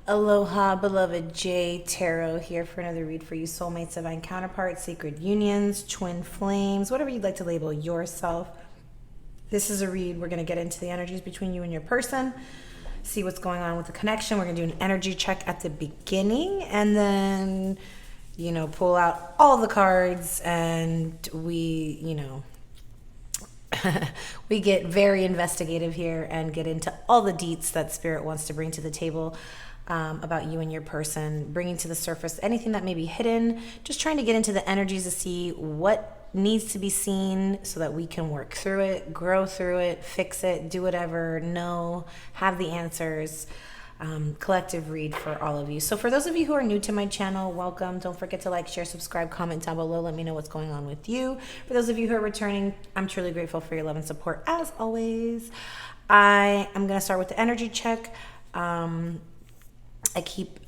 Aloha, beloved J Tarot here for another read for you, soulmates, divine counterparts, sacred unions, twin flames, whatever you'd like to label yourself. This is a read. We're going to get into the energies between you and your person, see what's going on with the connection. We're going to do an energy check at the beginning and then, pull out all the cards and we get very investigative here and get into all the deets that Spirit wants to bring to the table about you and your person, bringing to the surface anything that may be hidden, just trying to get into the energies to see what needs to be seen so that we can work through it, grow through it, fix it, do whatever, know, have the answers. Collective read for all of you. So for those of you who are new to my channel, welcome. Don't forget to like, share, subscribe, comment down below. Let me know what's going on with you. For those of you who are returning, I'm truly grateful for your love and support as always. I am going to start with the energy check. I keep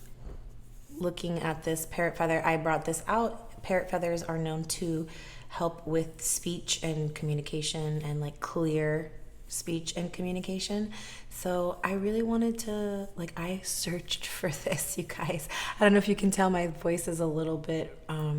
looking at this parrot feather. I brought this out. Parrot feathers are known to help with speech and communication and like clear speech and communication. So I really wanted to, I searched for this, you guys. I don't know if you can tell my voice is a little bit, a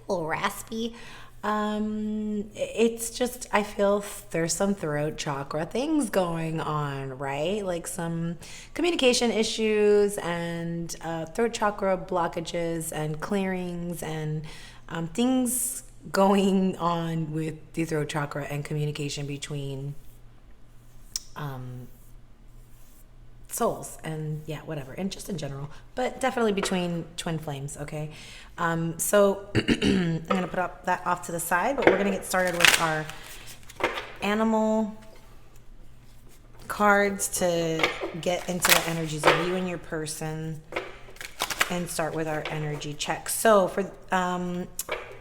little raspy. It's just, I feel there's some throat chakra things going on, right? Like some communication issues and throat chakra blockages and clearings and things going on with the throat chakra and communication between souls and whatever, and just in general, but definitely between twin flames. Okay, so I'm gonna put that off to the side, but we're gonna get started with our animal cards to get into the energies of you and your person and start with our energy check. So for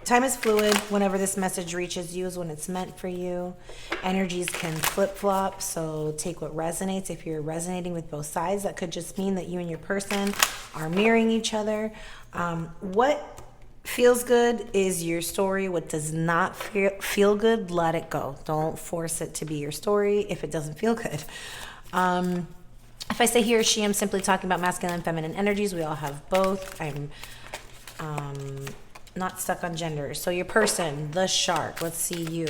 time is fluid. Whenever this message reaches you is when it's meant for you. Energies can flip-flop, so take what resonates. If you're resonating with both sides, that could just mean that you and your person are mirroring each other. What feels good is your story. What does not feel good, let it go. Don't force it to be your story if it doesn't feel good. If I say he or she, I'm simply talking about masculine and feminine energies. We all have both. I'm not stuck on gender. So your person, the shark. Let's see you.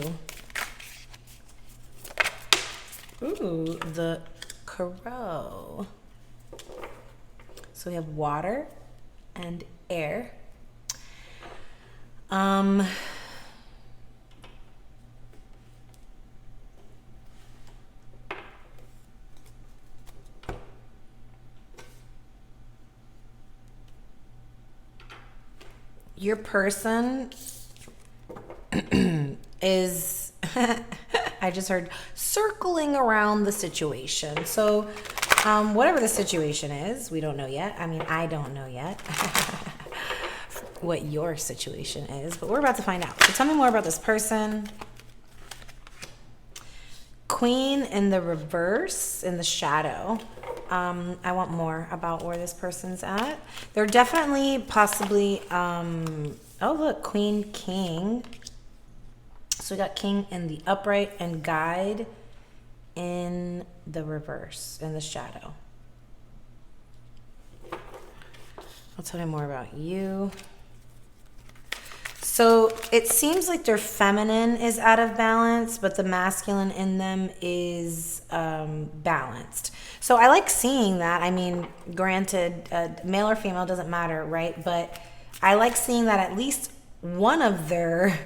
Ooh, the crow. So we have water and air. Your person is, I just heard, circling around the situation. So whatever the situation is, we don't know yet. I mean, I don't know yet what your situation is, but we're about to find out. So tell me more about this person. Queen in the reverse, in the shadow. I want more about where this person's at. They're definitely possibly, oh look, Queen, King. So we got King in the upright and Guide in the reverse, in the shadow. I'll tell you more about you. So it seems like their feminine is out of balance, but the masculine in them is balanced. So I like seeing that. I mean, granted, male or female doesn't matter, right? But I like seeing that at least one of their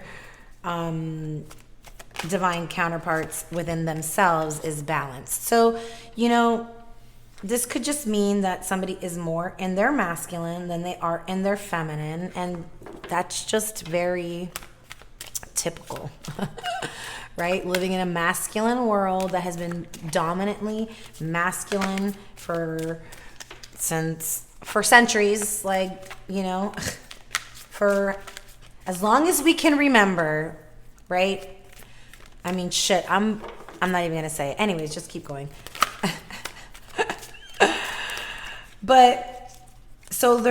divine counterparts within themselves is balanced. So, this could just mean that somebody is more in their masculine than they are in their feminine, and that's just very typical, right? Living in a masculine world that has been dominantly masculine for centuries, for as long as we can remember, right? I mean, shit, I'm not even gonna say it. Anyways, just keep going. But so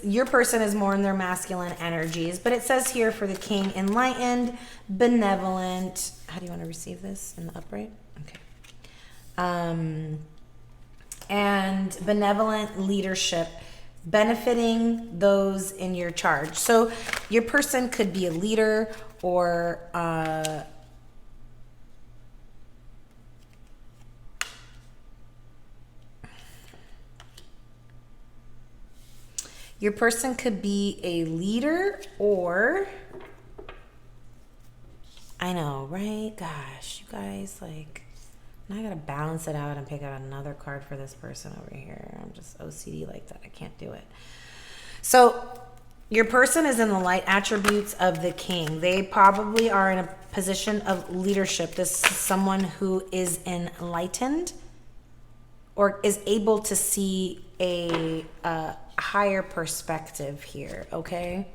your person is more in their masculine energies, but it says here for the King, enlightened, benevolent. How do you want to receive this in the upright? Okay. and benevolent leadership benefiting those in your charge. So your person could be a leader, or your person could be a leader, or I know, right? Gosh, you guys, like, now I gotta balance it out and pick out another card for this person over here. I'm just OCD like that. I can't do it. So your person is in the light attributes of the king. They probably are in a position of leadership. This is someone who is enlightened or is able to see a higher perspective here, okay?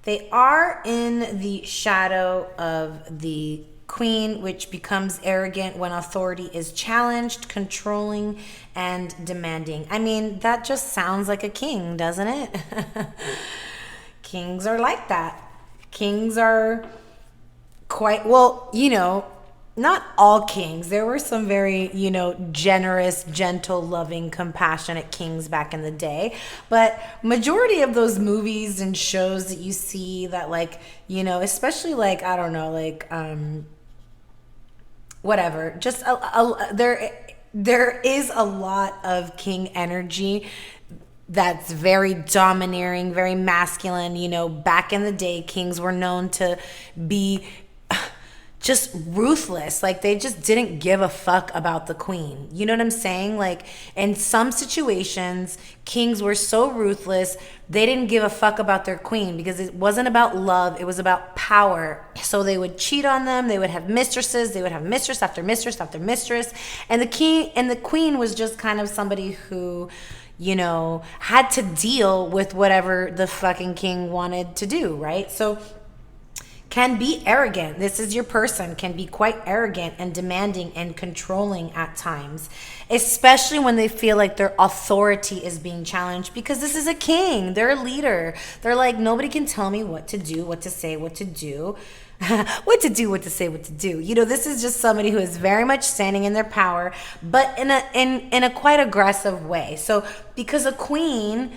They are in the shadow of the queen, which becomes arrogant when authority is challenged, controlling, and demanding. I mean, that just sounds like a king, doesn't it? Kings are like that. Kings are quite, well, you know, not all kings. There were some very, you know, generous, gentle, loving, compassionate kings back in the day. But majority of those movies and shows that you see that, like, you know, especially like, I don't know, like, whatever, just there is a lot of king energy that's very domineering, very masculine. You know, back in the day, kings were known to be just ruthless. Like, they just didn't give a fuck about the queen. You know what I'm saying? Like, in some situations, kings were so ruthless, they didn't give a fuck about their queen because it wasn't about love, it was about power. So they would cheat on them, they would have mistresses, they would have mistress after mistress after mistress. And the king and the queen was just kind of somebody who, you know, had to deal with whatever the fucking king wanted to do, right? So can be arrogant. This is your person, can be quite arrogant and demanding and controlling at times, especially when they feel like their authority is being challenged, because this is a king. They're a leader. They're like, nobody can tell me what to do, what to say, what to do. What to do, what to say, what to do. You know, this is just somebody who is very much standing in their power, but in a quite aggressive way. So because a queen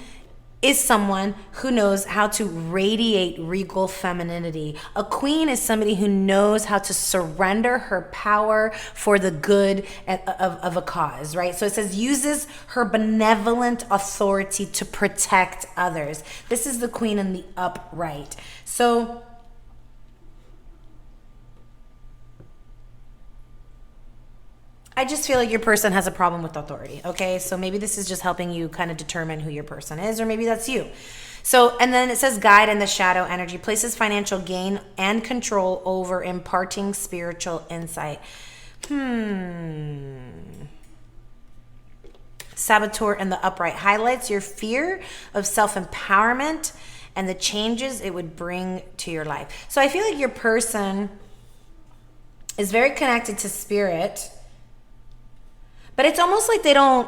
is someone who knows how to radiate regal femininity. A queen is somebody who knows how to surrender her power for the good of a cause, right? So it says uses her benevolent authority to protect others. This is the queen in the upright. So I just feel like your person has a problem with authority, okay? So maybe this is just helping you kind of determine who your person is, or maybe that's you. So, and then it says guide in the shadow energy, places financial gain and control over imparting spiritual insight. Saboteur in the upright highlights your fear of self-empowerment and the changes it would bring to your life. So I feel like your person is very connected to spirit, but it's almost like they don't.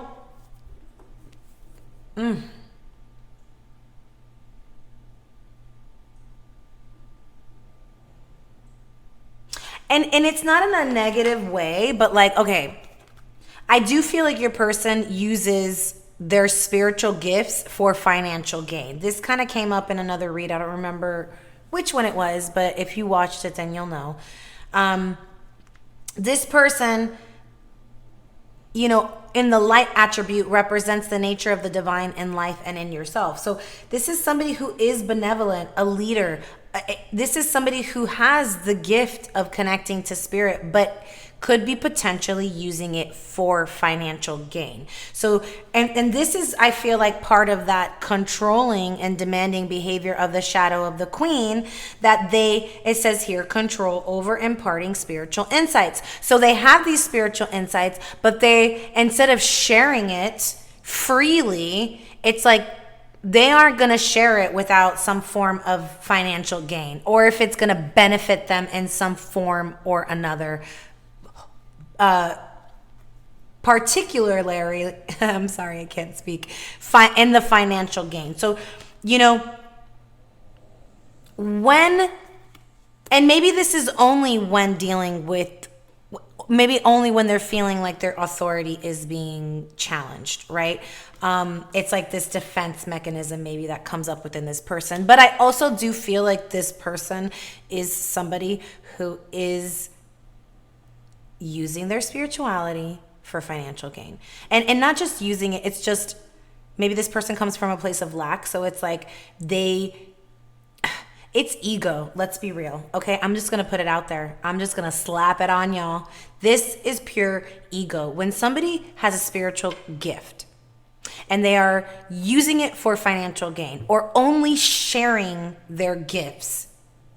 And it's not in a negative way, but like, okay, I do feel like your person uses their spiritual gifts for financial gain. This kind of came up in another read. I don't remember which one it was, but if you watched it, then you'll know. This person, you know, in the light attribute represents the nature of the divine in life and in yourself. So this is somebody who is benevolent, a leader. This is somebody who has the gift of connecting to spirit, but could be potentially using it for financial gain. So, and this is, I feel like, part of that controlling and demanding behavior of the shadow of the queen, that it says here, control over imparting spiritual insights. So they have these spiritual insights, but they, instead of sharing it freely, it's like they aren't going to share it without some form of financial gain, or if it's going to benefit them in some form or another. particularly, I'm sorry, I can't speak, in the financial gain. So, when, and maybe this is only when dealing with, maybe only when they're feeling like their authority is being challenged, right? It's like this defense mechanism maybe that comes up within this person. But I also do feel like this person is somebody who is using their spirituality for financial gain. And not just using it, it's just maybe this person comes from a place of lack. So it's like it's ego. Let's be real. Okay. I'm just going to put it out there. I'm just going to slap it on y'all. This is pure ego. When somebody has a spiritual gift and they are using it for financial gain or only sharing their gifts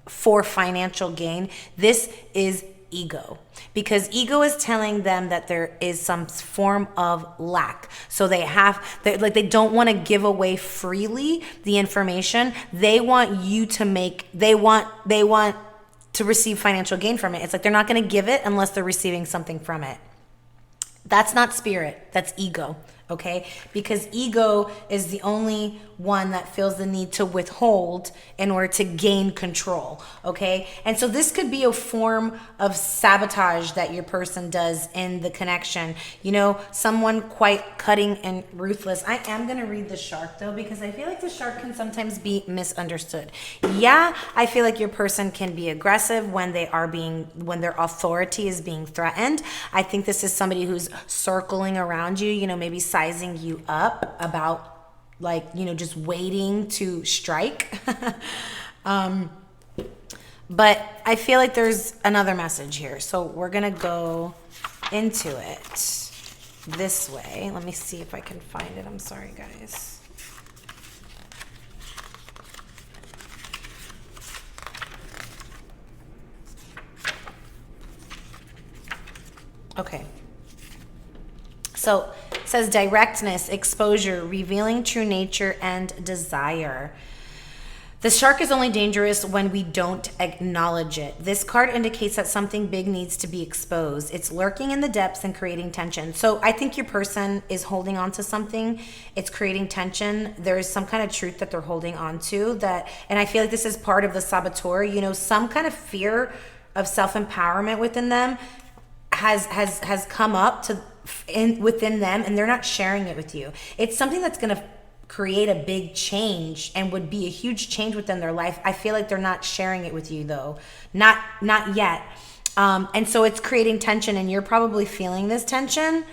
for financial gain, this is ego, because ego is telling them that there is some form of lack. So they don't want to give away freely the information. They want you to they want to receive financial gain from it. It's like they're not going to give it unless they're receiving something from it. That's not spirit, that's ego. Okay, because ego is the only one that feels the need to withhold in order to gain control. Okay, and so this could be a form of sabotage that your person does in the connection. Someone quite cutting and ruthless. I am going to read the shark though, because I feel like the shark can sometimes be misunderstood. Yeah, I feel like your person can be aggressive when their authority is being threatened. I think this is somebody who's circling around you, maybe sizing you up about just waiting to strike. But I feel like there's another message here. So we're going to go into it this way. Let me see if I can find it. I'm sorry, guys. Okay. So it says directness, exposure, revealing true nature and desire. The shark is only dangerous when we don't acknowledge it. This card indicates that something big needs to be exposed. It's lurking in the depths and creating tension. So I think your person is holding on to something. It's creating tension. There is some kind of truth that they're holding on to and I feel like this is part of the saboteur. Some kind of fear of self-empowerment within them has come up within them, and they're not sharing it with you. It's something that's going to create a big change and would be a huge change within their life. I feel like they're not sharing it with you though. Not yet. And so it's creating tension, and you're probably feeling this tension.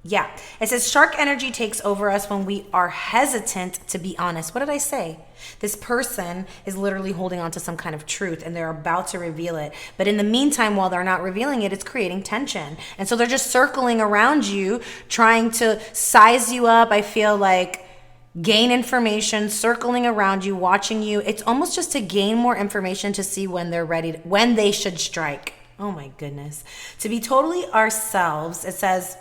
Yeah. It says shark energy takes over us when we are hesitant to be honest. What did I say? This person is literally holding on to some kind of truth, and they're about to reveal it. But in the meantime, while they're not revealing it, it's creating tension. And so they're just circling around you, trying to size you up. I feel like gain information, circling around you, watching you. It's almost just to gain more information to see when they're ready, when they should strike. Oh my goodness. To be totally ourselves, it says,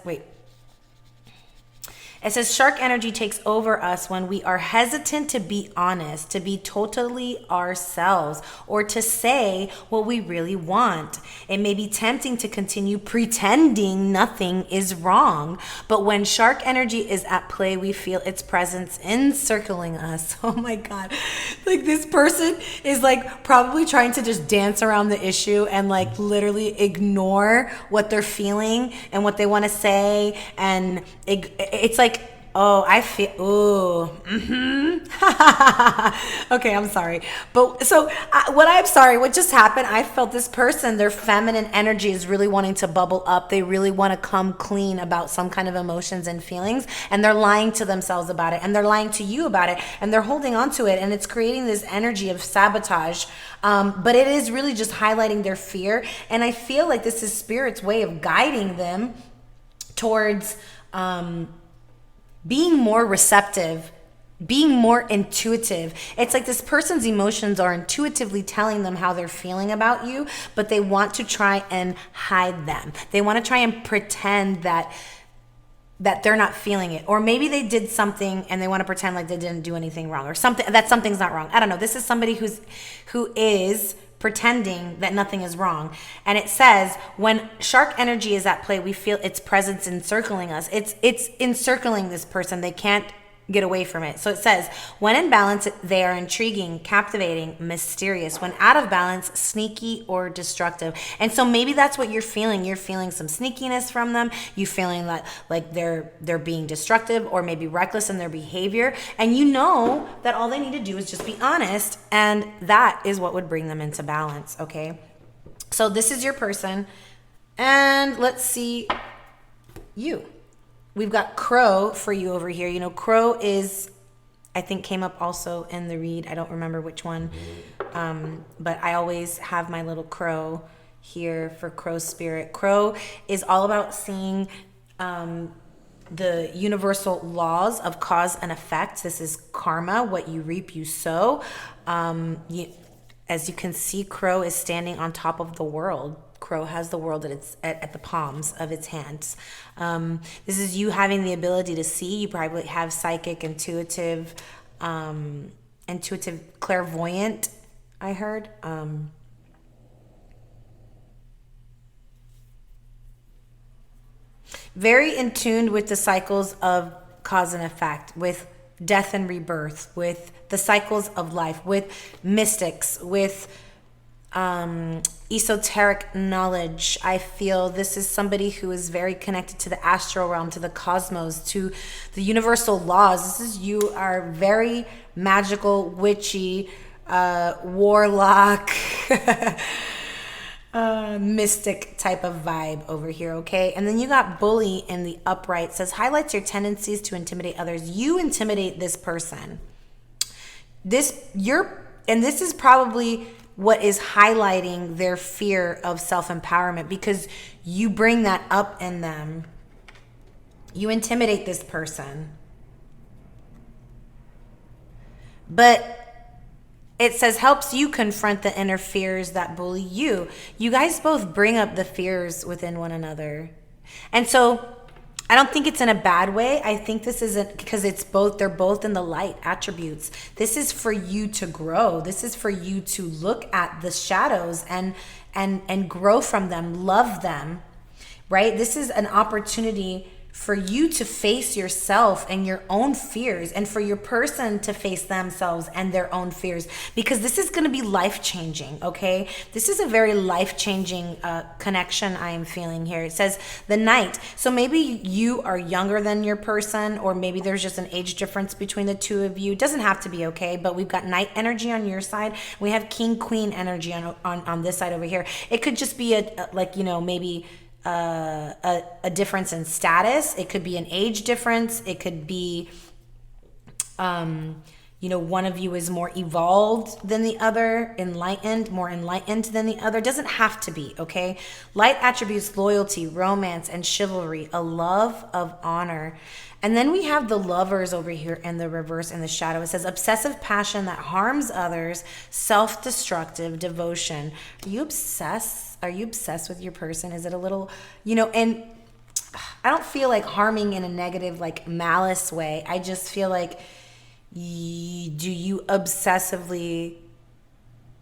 it says shark energy takes over us when we are hesitant to be honest, to be totally ourselves, or to say what we really want. It may be tempting to continue pretending nothing is wrong, but when shark energy is at play, we feel its presence encircling us. Oh my God. Like this person is like probably trying to just dance around the issue and like literally ignore what they're feeling and what they want to say. And it's like, oh, I feel, okay, I'm sorry. But so what just happened, I felt this person, their feminine energy is really wanting to bubble up. They really want to come clean about some kind of emotions and feelings, and they're lying to themselves about it, and they're lying to you about it, and they're holding on to it, and it's creating this energy of sabotage. But it is really just highlighting their fear, and I feel like this is Spirit's way of guiding them towards being more receptive, being more intuitive. It's like this person's emotions are intuitively telling them how they're feeling about you, but they want to try and hide them. They want to try and pretend that they're not feeling it. Or maybe they did something and they want to pretend like they didn't do anything wrong, or something, that something's not wrong. I don't know. This is somebody who is pretending that nothing is wrong. And it says when shark energy is at play, we feel its presence encircling us. It's encircling this person. They can't get away from it. So it says, when in balance, they are intriguing, captivating, mysterious. When out of balance, sneaky or destructive. And so maybe that's what you're feeling. You're feeling some sneakiness from them. You feeling like they're being destructive or maybe reckless in their behavior. And you know that all they need to do is just be honest. And that is what would bring them into balance. Okay. So this is your person. And let's see you. We've got Crow for you over here. You know, Crow is, I think, came up also in the read. I don't remember which one. But I always have my little crow here for Crow spirit. Crow is all about seeing the universal laws of cause and effect. This is karma. What you reap, you sow. As you can see, Crow is standing on top of the world. Crow has the world at the palms of its hands. This is you having the ability to see. You probably have psychic, intuitive, clairvoyant, I heard. Very in tune with the cycles of cause and effect, with death and rebirth, with the cycles of life, with mystics, with esoteric knowledge. I feel this is somebody who is very connected to the astral realm, to the cosmos, to the universal laws. This is, you are very magical, witchy, warlock, mystic type of vibe over here, okay? And then you got bully in the upright. It says highlights your tendencies to intimidate others. You intimidate this person. This is probably what is highlighting their fear of self-empowerment, because you bring that up in them. You intimidate this person. But it says helps you confront the inner fears that bully you. You guys both bring up the fears within one another. And so I don't think it's in a bad way. I think this isn't, because they're both in the light attributes. This is for you to grow. This is for you to look at the shadows and grow from them, love them, right? This is an opportunity for you to face yourself and your own fears, and for your person to face themselves and their own fears, because this is going to be life-changing, okay? This is a very life-changing connection I am feeling here. It says the Knight. So maybe you are younger than your person, or maybe there's just an age difference between the two of you. It doesn't have to be, okay? But we've got Knight energy on your side. We have King, Queen energy on this side over here. It could just be maybe a difference in status. It could be an age difference. It could be, one of you is more evolved than the other, more enlightened than the other. Doesn't have to be, okay? Light attributes loyalty, romance, and chivalry, a love of honor. And then we have the Lovers over here in the reverse in the shadow. It says obsessive passion that harms others, self-destructive devotion. Are you obsessed? Are you obsessed with your person? Is it a little, and I don't feel like harming in a negative, like malice way. I just feel like, do you obsessively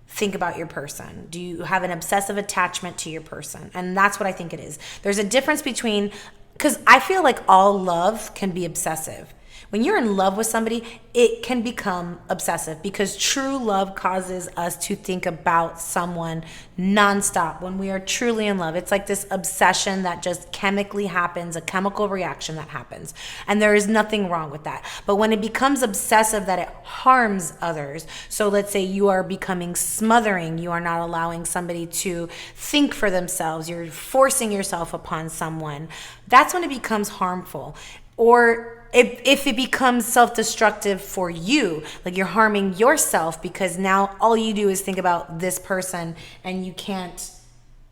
think about your person? Do you have an obsessive attachment to your person? And that's what I think it is. There's a difference between, because I feel like all love can be obsessive. When you're in love with somebody, it can become obsessive, because true love causes us to think about someone nonstop. When we are truly in love, it's like this obsession that just chemically happens, a chemical reaction that happens. And there is nothing wrong with that. But when it becomes obsessive, that it harms others. So let's say you are becoming smothering. You are not allowing somebody to think for themselves. You're forcing yourself upon someone. That's when it becomes harmful. Or if it becomes self-destructive for you, like you're harming yourself because now all you do is think about this person, and you can't,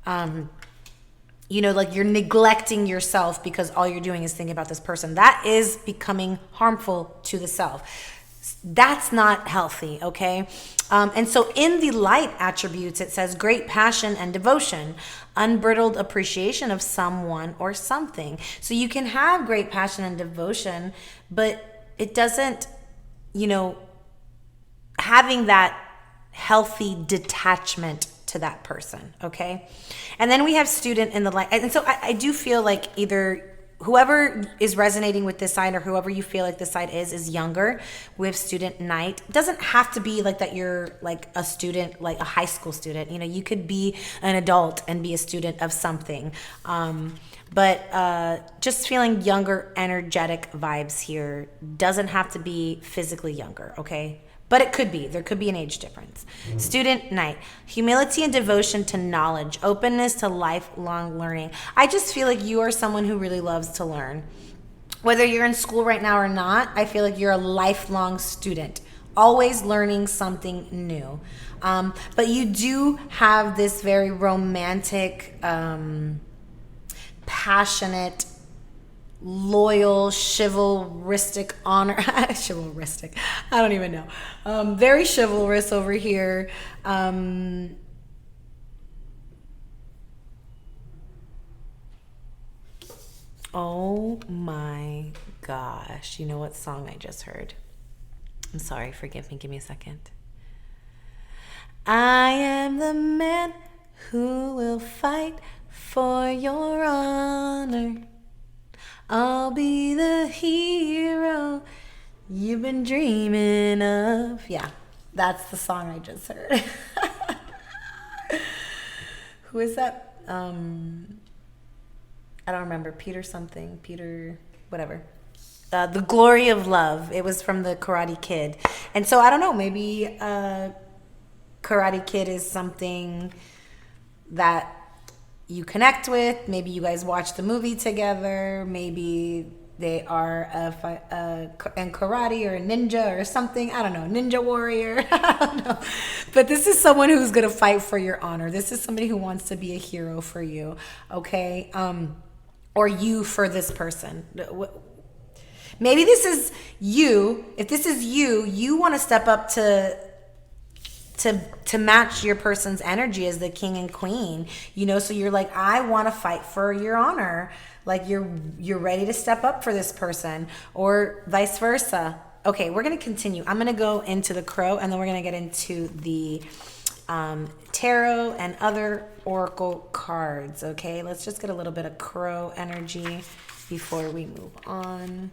like you're neglecting yourself because all you're doing is thinking about this person. That is becoming harmful to the self. That's not healthy, okay? And so in the light attributes, it says great passion and devotion, unbridled appreciation of someone or something. So you can have great passion and devotion, but it doesn't, having that healthy detachment to that person, okay? And then we have student in the light. And so I do feel like either whoever is resonating with this side or whoever you feel like this side is younger. We have student night. It doesn't have to be like that you're like a student, like a high school student. You know, you could be an adult and be a student of something. But just feeling younger, energetic vibes here. Doesn't have to be physically younger, okay? But it could be. There could be an age difference. Student night. Humility and devotion to knowledge. Openness to lifelong learning. I just feel like you are someone who really loves to learn. Whether you're in school right now or not, I feel like you're a lifelong student. Always learning something new. But you do have this very romantic, passionate, loyal, chivalristic honor. Chivalristic. I don't even know. Very chivalrous over here. Oh my gosh. You know what song I just heard? I'm sorry. Forgive me. Give me a second. I am the man who will fight for your honor. I'll be the hero you've been dreaming of. Yeah, that's the song I just heard. Who is that? I don't remember. Peter something. Peter whatever. The Glory of Love. It was from the Karate Kid. And so I don't know. Maybe Karate Kid is something that you connect with. Maybe you guys watch the movie together. Maybe they are in karate or a ninja or something. I don't know. Ninja warrior. I don't know. But this is someone who's going to fight for your honor. This is somebody who wants to be a hero for you. Okay. Or you for this person. Maybe this is you. If this is you, you want to step up to match your person's energy as the king and queen, you know, so you're like, I want to fight for your honor. Like you're ready to step up for this person, or vice versa. Okay, we're going to continue. I'm going to go into the crow, and then we're going to get into the tarot and other oracle cards. Okay, let's just get a little bit of crow energy before we move on.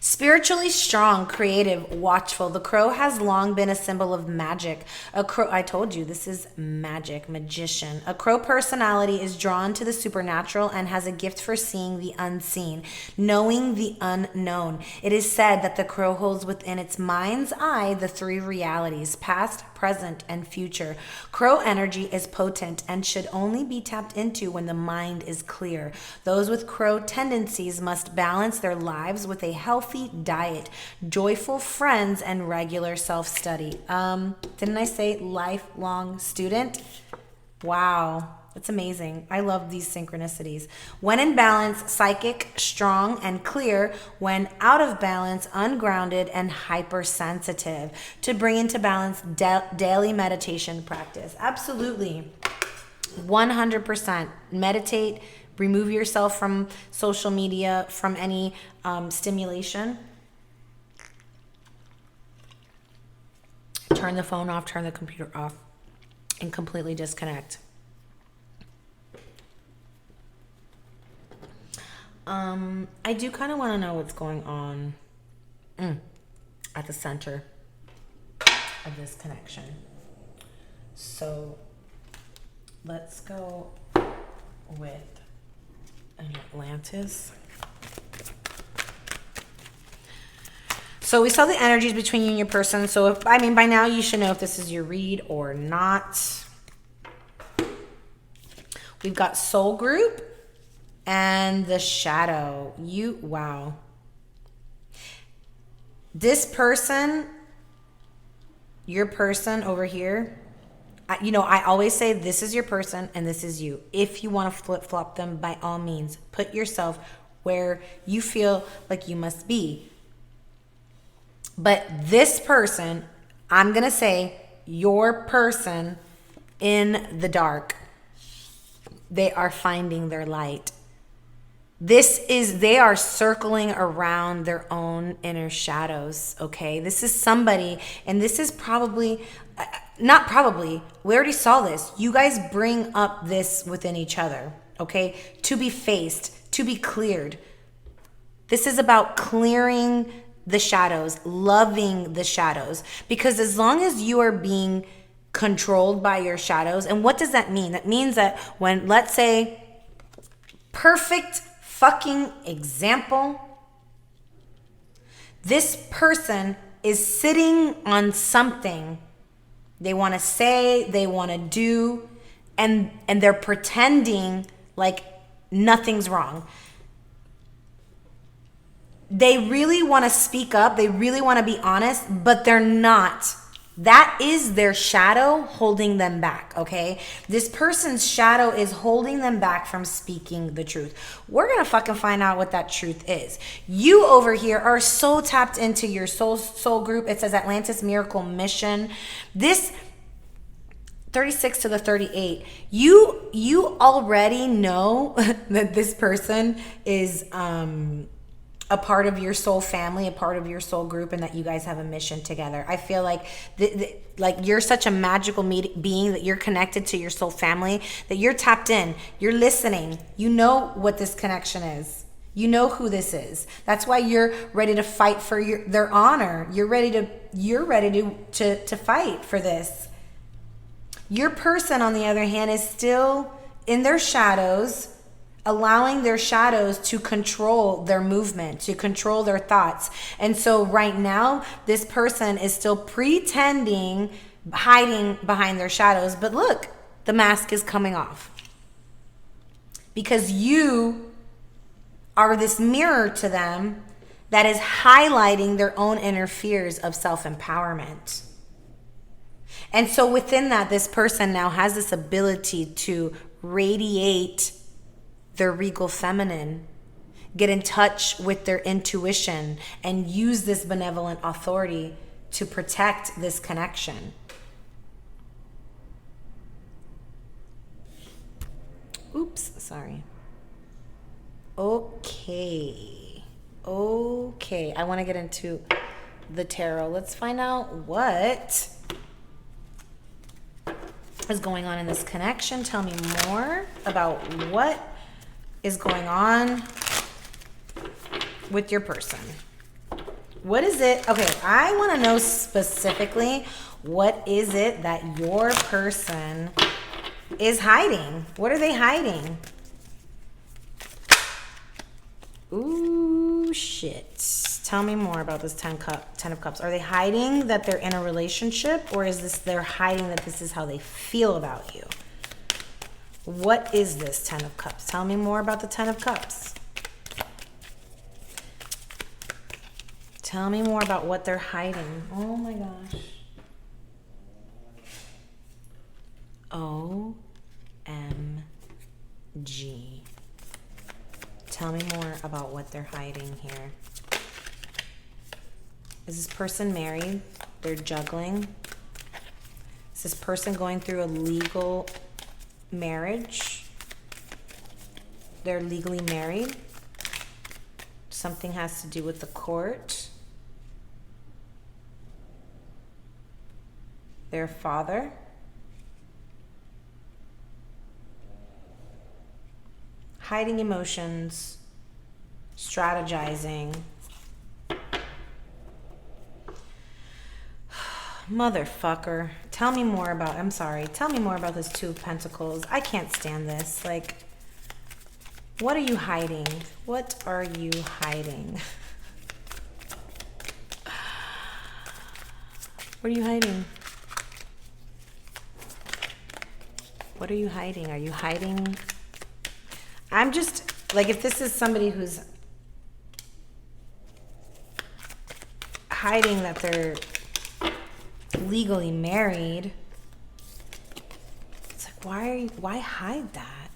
Spiritually strong, creative, watchful. The crow has long been a symbol of magic. A crow, I told you, this is magic, magician. A crow personality is drawn to the supernatural and has a gift for seeing the unseen, knowing the unknown. It is said that the crow holds within its mind's eye the three realities, past, present, and future. Crow energy is potent and should only be tapped into when the mind is clear. Those with crow tendencies must balance their lives with a healthy diet, joyful friends, and regular self-study. Didn't I say lifelong student? Wow, that's amazing. I love these synchronicities. When in balance, psychic, strong, and clear. When out of balance, ungrounded and hypersensitive. To bring into balance, daily meditation practice. Absolutely. 100%. Meditate. Remove yourself from social media, from any stimulation. Turn the phone off, turn the computer off, and completely disconnect. I do kind of want to know what's going on at the center of this connection. So let's go with an Atlantis. So we saw the energies between you and your person. So if, I mean, by now you should know if this is your read or not. We've got soul group and the shadow. Wow. This person, your person over here, I always say this is your person and this is you. If you want to flip-flop them, by all means, put yourself where you feel like you must be. But this person, I'm going to say your person in the dark, they are finding their light. They are circling around their own inner shadows, okay? This is somebody, and this is probably, not probably, we already saw this. You guys bring up this within each other, okay? To be faced, to be cleared. This is about clearing the shadows, loving the shadows. Because as long as you are being controlled by your shadows, and what does that mean? That means that when, let's say, perfect fucking example, this person is sitting on something they want to say, they want to do, and they're pretending like nothing's wrong. They really want to speak up, they really want to be honest, but they're not. That is their shadow holding them back, okay? This person's shadow is holding them back from speaking the truth. We're gonna fucking find out what that truth is. You over here are so tapped into your soul group. It says Atlantis Miracle Mission. This 36 to the 38, you already know that this person is a part of your soul family, a part of your soul group, and that you guys have a mission together. I feel like like you're such a magical being, that you're connected to your soul family, that you're tapped in, you're listening, you know what this connection is. You know who this is. That's why you're ready to fight for their honor. You're ready to fight for this. Your person, on the other hand, is still in their shadows, allowing their shadows to control their movement, to control their thoughts. And so right now, this person is still pretending, hiding behind their shadows. But look, the mask is coming off. Because you are this mirror to them that is highlighting their own inner fears of self-empowerment. And so within that, this person now has this ability to radiate their regal feminine, get in touch with their intuition, and use this benevolent authority to protect this connection. Oops, sorry. Okay, I want to get into the tarot. Let's find out what is going on in this connection. Tell me more about what is going on with your person. What is it? Okay, I want to know specifically, what is it that your person is hiding? What are they hiding? Ooh, shit. Tell me more about this 10 of Cups. Are they hiding that they're in a relationship, or is this they're hiding that this is how they feel about you? What is this 10 of Cups? Tell me more about the 10 of Cups. Tell me more about what they're hiding. Oh my gosh. OMG. Tell me more about what they're hiding here. Is this person married? They're juggling. Is this person going through a legal marriage? They're legally married. Something has to do with the court. Their father. Hiding emotions. Strategizing. Motherfucker. Tell me more about, I'm sorry. Tell me more about this 2 of Pentacles. I can't stand this. Like, what are you hiding? What are you hiding? What are you hiding? What are you hiding? Are you hiding? I'm just, like, if this is somebody who's hiding that they're legally married, it's like, why hide that?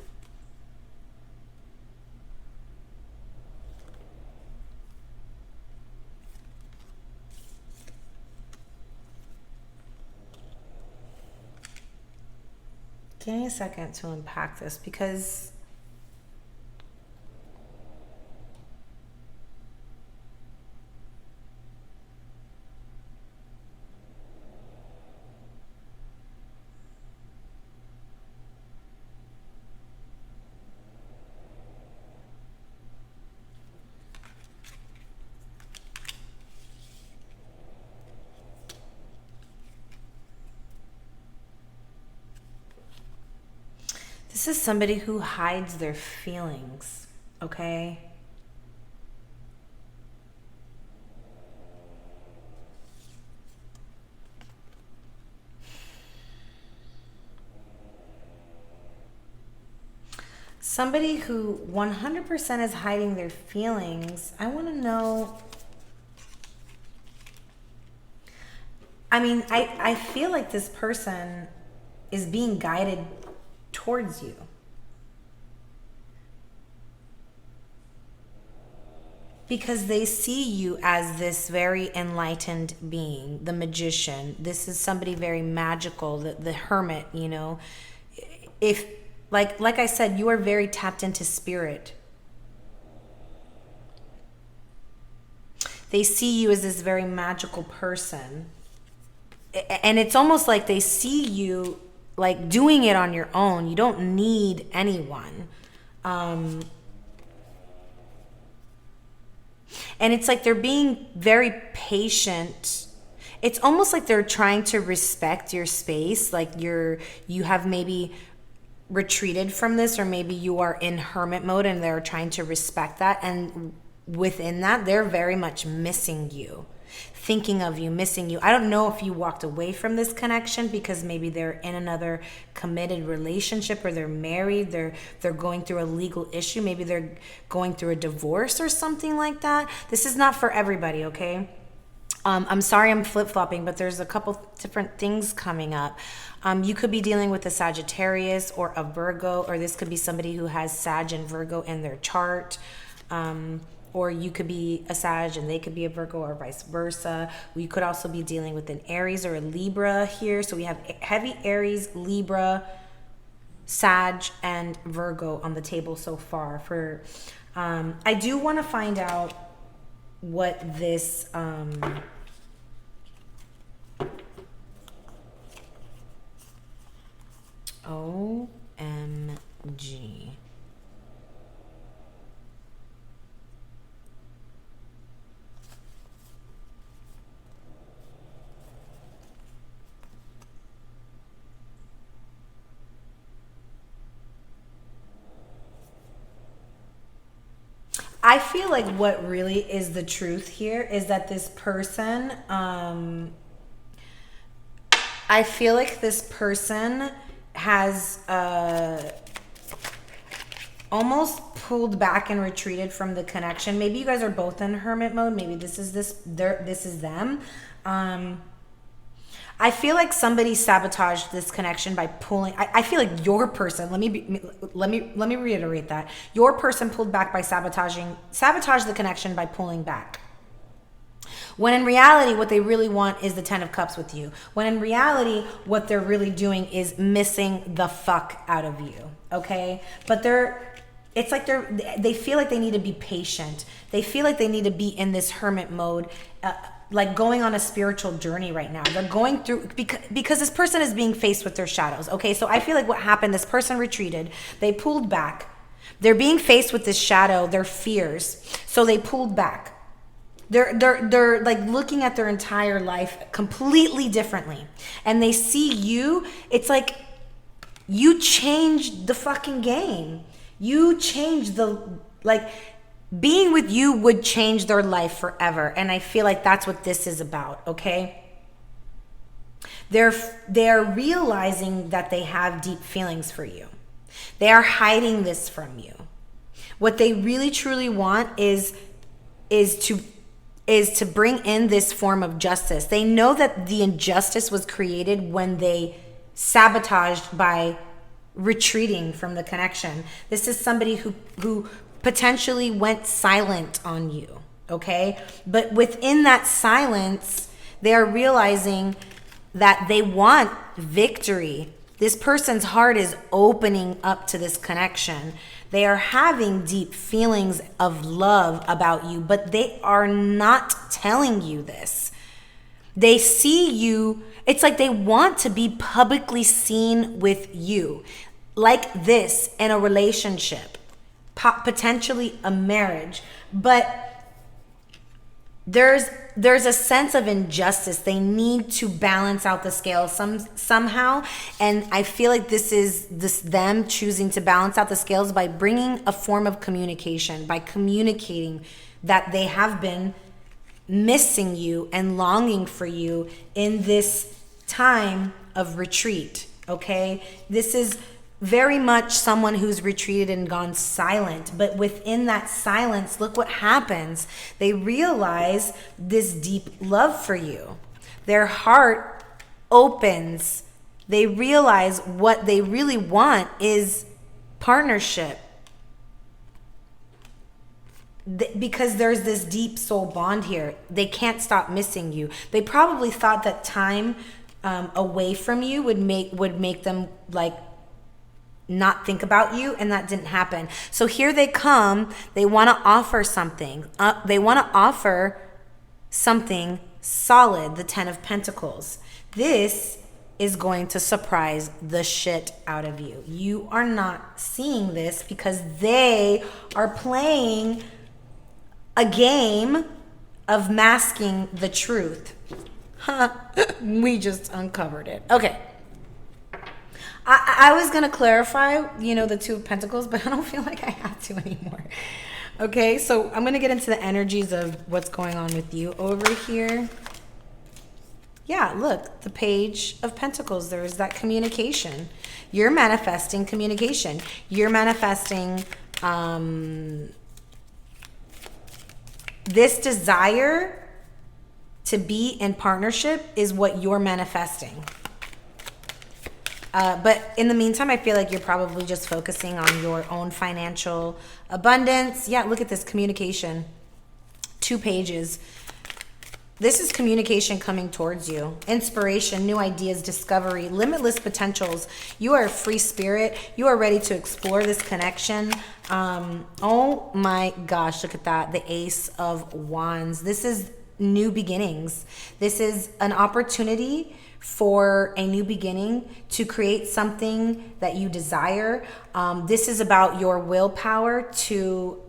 Give me a second to unpack this, because This is somebody who hides their feelings, okay? Somebody who 100% is hiding their feelings. I want to know. I mean, I feel like this person is being guided towards you. Because they see you as this very enlightened being, the magician. This is somebody very magical, the hermit, you know. If like I said, you are very tapped into spirit. They see you as this very magical person. And it's almost like they see you like doing it on your own. You don't need anyone. And it's like they're being very patient. It's almost like they're trying to respect your space. Like you have maybe retreated from this, or maybe you are in hermit mode and they're trying to respect that. And within that, they're very much missing you, thinking of you, missing you. I don't know if you walked away from this connection because maybe they're in another committed relationship, or they're married, they're going through a legal issue, maybe they're going through a divorce or something like that. This is not for everybody, okay? I'm sorry I'm flip-flopping, but there's a couple different things coming up. You could be dealing with a Sagittarius or a Virgo, or this could be somebody who has Sag and Virgo in their chart. Or you could be a Sag and they could be a Virgo, or vice versa. We could also be dealing with an Aries or a Libra here. So we have heavy Aries, Libra, Sag, and Virgo on the table so far. I do want to find out what this OMG. I feel like what really is the truth here is that this person, I feel like this person has almost pulled back and retreated from the connection. Maybe you guys are both in hermit mode. Maybe this is them. I feel like somebody sabotaged this connection by pulling. I feel like your person. Let me reiterate that your person pulled back by sabotaged the connection by pulling back. When in reality, what they really want is the 10 of Cups with you. When in reality, what they're really doing is missing the fuck out of you. Okay, but they feel like they need to be patient. They feel like they need to be in this hermit mode. Like going on a spiritual journey right now. They're going through, because this person is being faced with their shadows. Okay, so I feel like what happened, this person retreated, they pulled back. They're being faced with this shadow, their fears, so they pulled back. They're like looking at their entire life completely differently. And they see you, it's like you changed the fucking game. You changed being with you would change their life forever. And I feel like that's what this is about, okay? They're realizing that they have deep feelings for you. They are hiding this from you. What they really truly want is to bring in this form of justice. They know that the injustice was created when they sabotaged by retreating from the connection. This is somebody who potentially went silent on you, okay? But within that silence, they are realizing that they want victory. This person's heart is opening up to this connection. They are having deep feelings of love about you, but they are not telling you this. They see you, it's like they want to be publicly seen with you, like this in a relationship. Potentially a marriage, but there's a sense of injustice. They need to balance out the scale somehow, and I feel like this is them choosing to balance out the scales by bringing a form of communication, by communicating that they have been missing you and longing for you in this time of retreat. Okay, this is very much someone who's retreated and gone silent. But within that silence, look what happens. They realize this deep love for you. Their heart opens. They realize what they really want is partnership. Because there's this deep soul bond here. They can't stop missing you. They probably thought that time away from you would make them like not think about you, and that didn't happen. So here they come. They want to offer something. They want to offer something solid, the 10 of Pentacles. This is going to surprise the shit out of you. You are not seeing this because they are playing a game of masking the truth. We just uncovered it. Okay. I was going to clarify, the 2 of Pentacles, but I don't feel like I have to anymore. Okay, so I'm going to get into the energies of what's going on with you over here. Yeah, look, the Page of Pentacles. There's that communication. You're manifesting communication. You're manifesting this desire to be in partnership is what you're manifesting. But in the meantime, I feel like you're probably just focusing on your own financial abundance. Yeah, look at this communication. 2 pages. This is communication coming towards you. Inspiration, new ideas, discovery, limitless potentials. You are a free spirit. You are ready to explore this connection. Oh my gosh, look at that. The Ace of Wands. This is new beginnings. This is an opportunity for a new beginning to create something that you desire. This is about your willpower to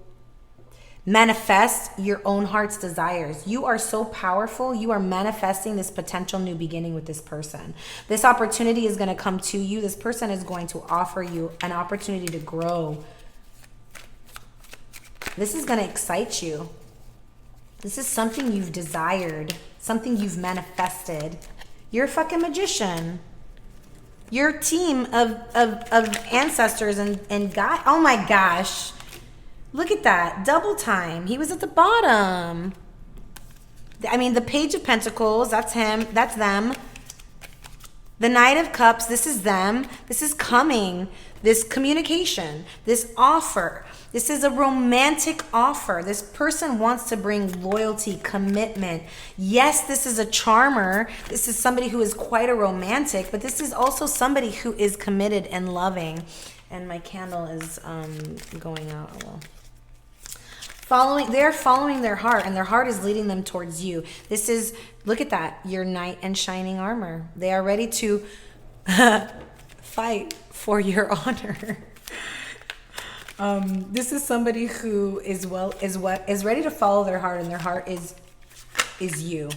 manifest your own heart's desires. You are so powerful. You are manifesting this potential new beginning with this person. This opportunity is going to come to you. This person is going to offer you an opportunity to grow. This is going to excite you. This is something you've desired, something you've manifested. You're a fucking magician. Your team of ancestors and God. Oh my gosh. Look at that. Double time. He was at the bottom. I mean, the Page of Pentacles, that's him. That's them. The Knight of Cups, this is them. This is coming. This communication. This offer. This is a romantic offer. This person wants to bring loyalty, commitment. Yes, this is a charmer. This is somebody who is quite a romantic, but this is also somebody who is committed and loving. And my candle is going out a little. They're following their heart, and their heart is leading them towards you. This is, look at that, your knight in shining armor. They are ready to fight for your honor. This is somebody who is ready to follow their heart, and their heart is you.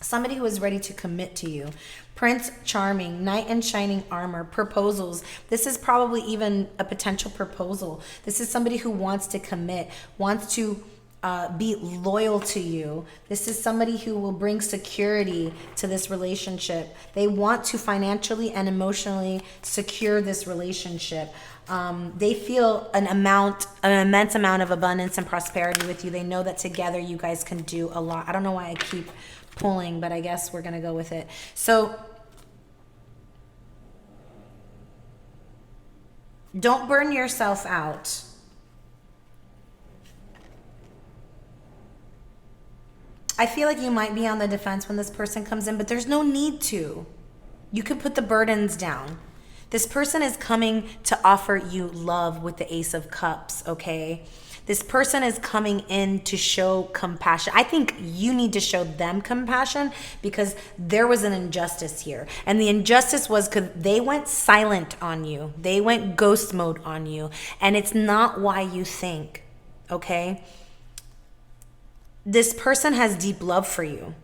Somebody who is ready to commit to you. Prince Charming, knight in shining armor, proposals. This is probably even a potential proposal. This is somebody who wants to commit, wants to be loyal to you. This is somebody who will bring security to this relationship. They want to financially and emotionally secure this relationship. They feel an immense amount of abundance and prosperity with you. They know that together you guys can do a lot. I don't know why I keep pulling, but I guess we're going to go with it. So don't burn yourself out. I feel like you might be on the defense when this person comes in, but there's no need to. You can put the burdens down. This person is coming to offer you love with the Ace of Cups, okay? This person is coming in to show compassion. I think you need to show them compassion because there was an injustice here. And the injustice was because they went silent on you. They went ghost mode on you. And it's not why you think, okay? this person has deep love for you.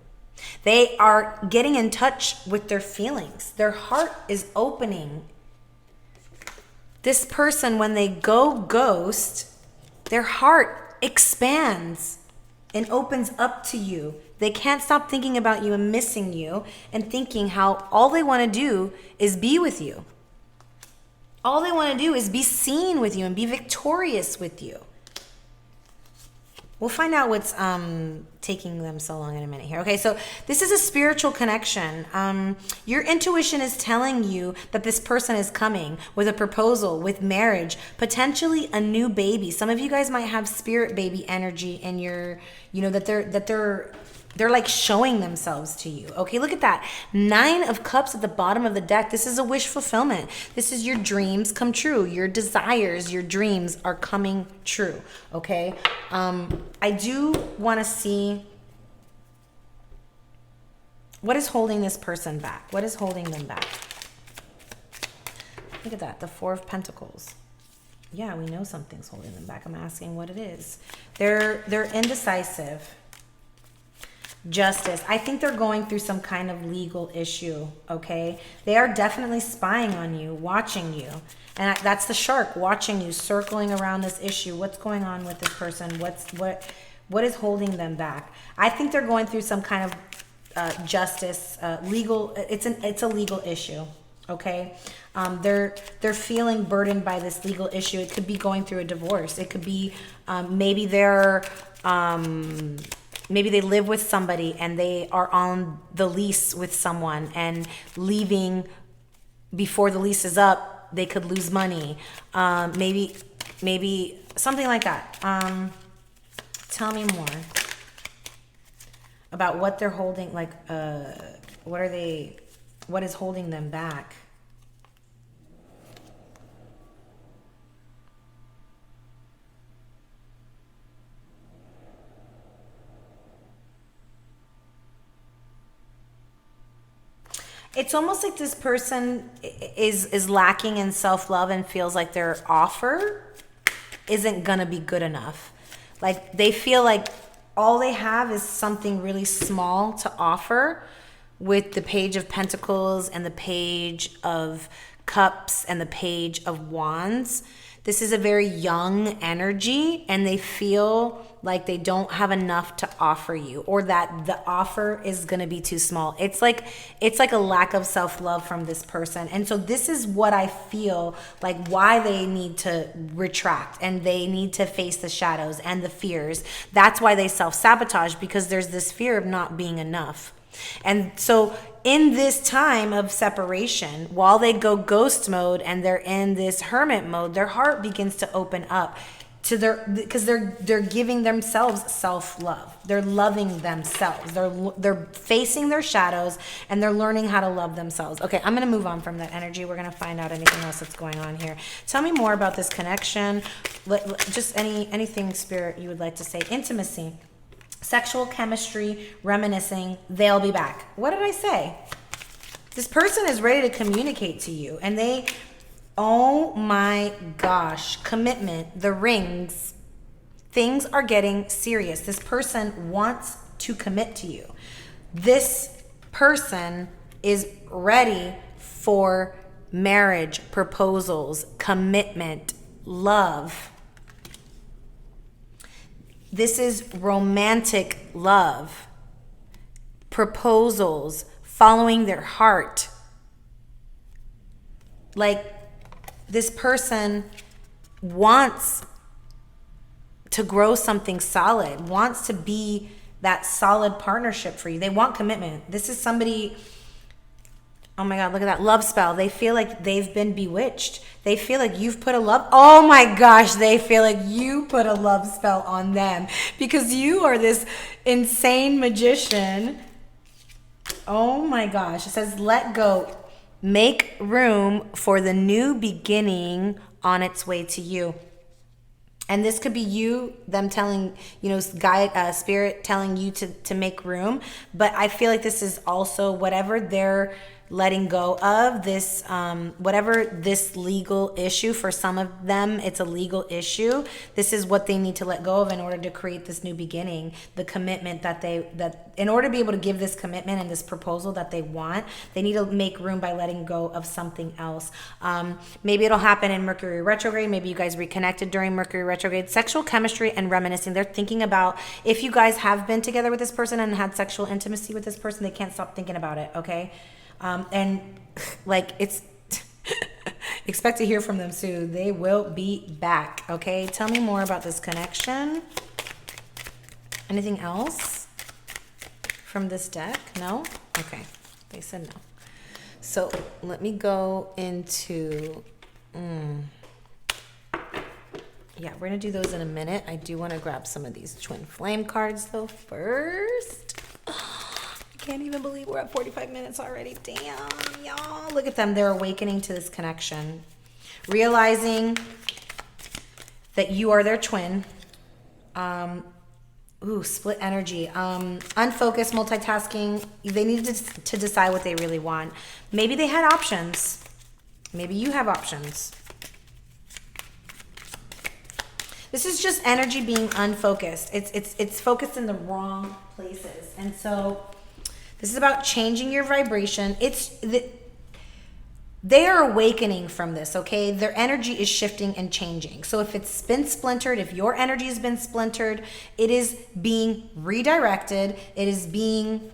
They are getting in touch with their feelings. Their heart is opening. This person, when they go ghost, their heart expands and opens up to you. They can't stop thinking about you and missing you and thinking how all they want to do is be with you. All they want to do is be seen with you and be victorious with you. We'll find out what's taking them so long in a minute here. Okay, so this is a spiritual connection. Your intuition is telling you that this person is coming with a proposal, with marriage, potentially a new baby. Some of you guys might have spirit baby energy in your, that they're like showing themselves to you. Okay, look at that. 9 of Cups at the bottom of the deck. This is a wish fulfillment. This is your dreams come true. Your desires, your dreams are coming true. Okay, I do want to see what is holding this person back. What is holding them back? Look at that, the 4 of Pentacles. Yeah, we know something's holding them back. I'm asking what it is. They're indecisive. Justice. I think they're going through some kind of legal issue, okay? They are definitely spying on you, watching you. And that's the shark watching you, circling around this issue. What's going on with this person? What is holding them back? I think they're going through some kind of justice, legal. It's a legal issue, okay? They're feeling burdened by this legal issue. It could be going through a divorce. It could be maybe they're maybe they live with somebody and they are on the lease with someone, and leaving before the lease is up, they could lose money. Maybe something like that. Tell me more about what they're holding, like what is holding them back? It's almost like this person is lacking in self-love and feels like their offer isn't gonna be good enough. Like they feel like all they have is something really small to offer, with the Page of Pentacles and the Page of Cups and the Page of Wands. This is a very young energy, and they feel like they don't have enough to offer you, or that the offer is going to be too small. It's like a lack of self-love from this person. And so this is what I feel like why they need to retract, and they need to face the shadows and the fears. That's why they self-sabotage, because there's this fear of not being enough. And so in this time of separation, while they go ghost mode and they're in this hermit mode, their heart begins to open up to because they're giving themselves self-love. They're loving themselves. They're facing their shadows, and they're learning how to love themselves. Okay, I'm going to move on from that energy. We're going to find out anything else that's going on here. Tell me more about this connection. Just anything, Spirit, you would like to say. Intimacy. Sexual chemistry, reminiscing, they'll be back. What did I say? This person is ready to communicate to you, and oh my gosh, commitment, the rings, things are getting serious. This person wants to commit to you. This person is ready for marriage, proposals, commitment, love. This is romantic love, proposals, following their heart. Like, this person wants to grow something solid, wants to be that solid partnership for you. They want commitment. This is somebody, oh my God, look at that love spell. They feel like they've been bewitched. They feel like you've put oh my gosh, they feel like you put a love spell on them, because you are this insane magician. Oh my gosh. It says, let go. Make room for the new beginning on its way to you. And this could be you, them telling, Spirit telling you to make room. But I feel like this is also whatever they're letting go of this, whatever this legal issue. For some of them, it's a legal issue. This is what they need to let go of in order to create this new beginning. The commitment that in order to be able to give this commitment and this proposal that they want, they need to make room by letting go of something else. Maybe it'll happen in Mercury retrograde. Maybe you guys reconnected during Mercury retrograde. Sexual chemistry and reminiscing. They're thinking about, if you guys have been together with this person and had sexual intimacy with this person, they can't stop thinking about it. Okay. And like, it's expect to hear from them soon. They will be back. Okay. Tell me more about this connection. Anything else from this deck? No? Okay. They said no. So let me go into, yeah, we're going to do those in a minute. I do want to grab some of these twin flame cards though first. I can't even believe we're at 45 minutes already. Damn, y'all. Look at them. They're awakening to this connection. Realizing that you are their twin. Split energy. Unfocused, multitasking. They needed to decide what they really want. Maybe they had options. Maybe you have options. This is just energy being unfocused. It's focused in the wrong places. And so this is about changing your vibration. They are awakening from this, okay? Their energy is shifting and changing. So if it's been splintered, if your energy has been splintered, it is being redirected. It is being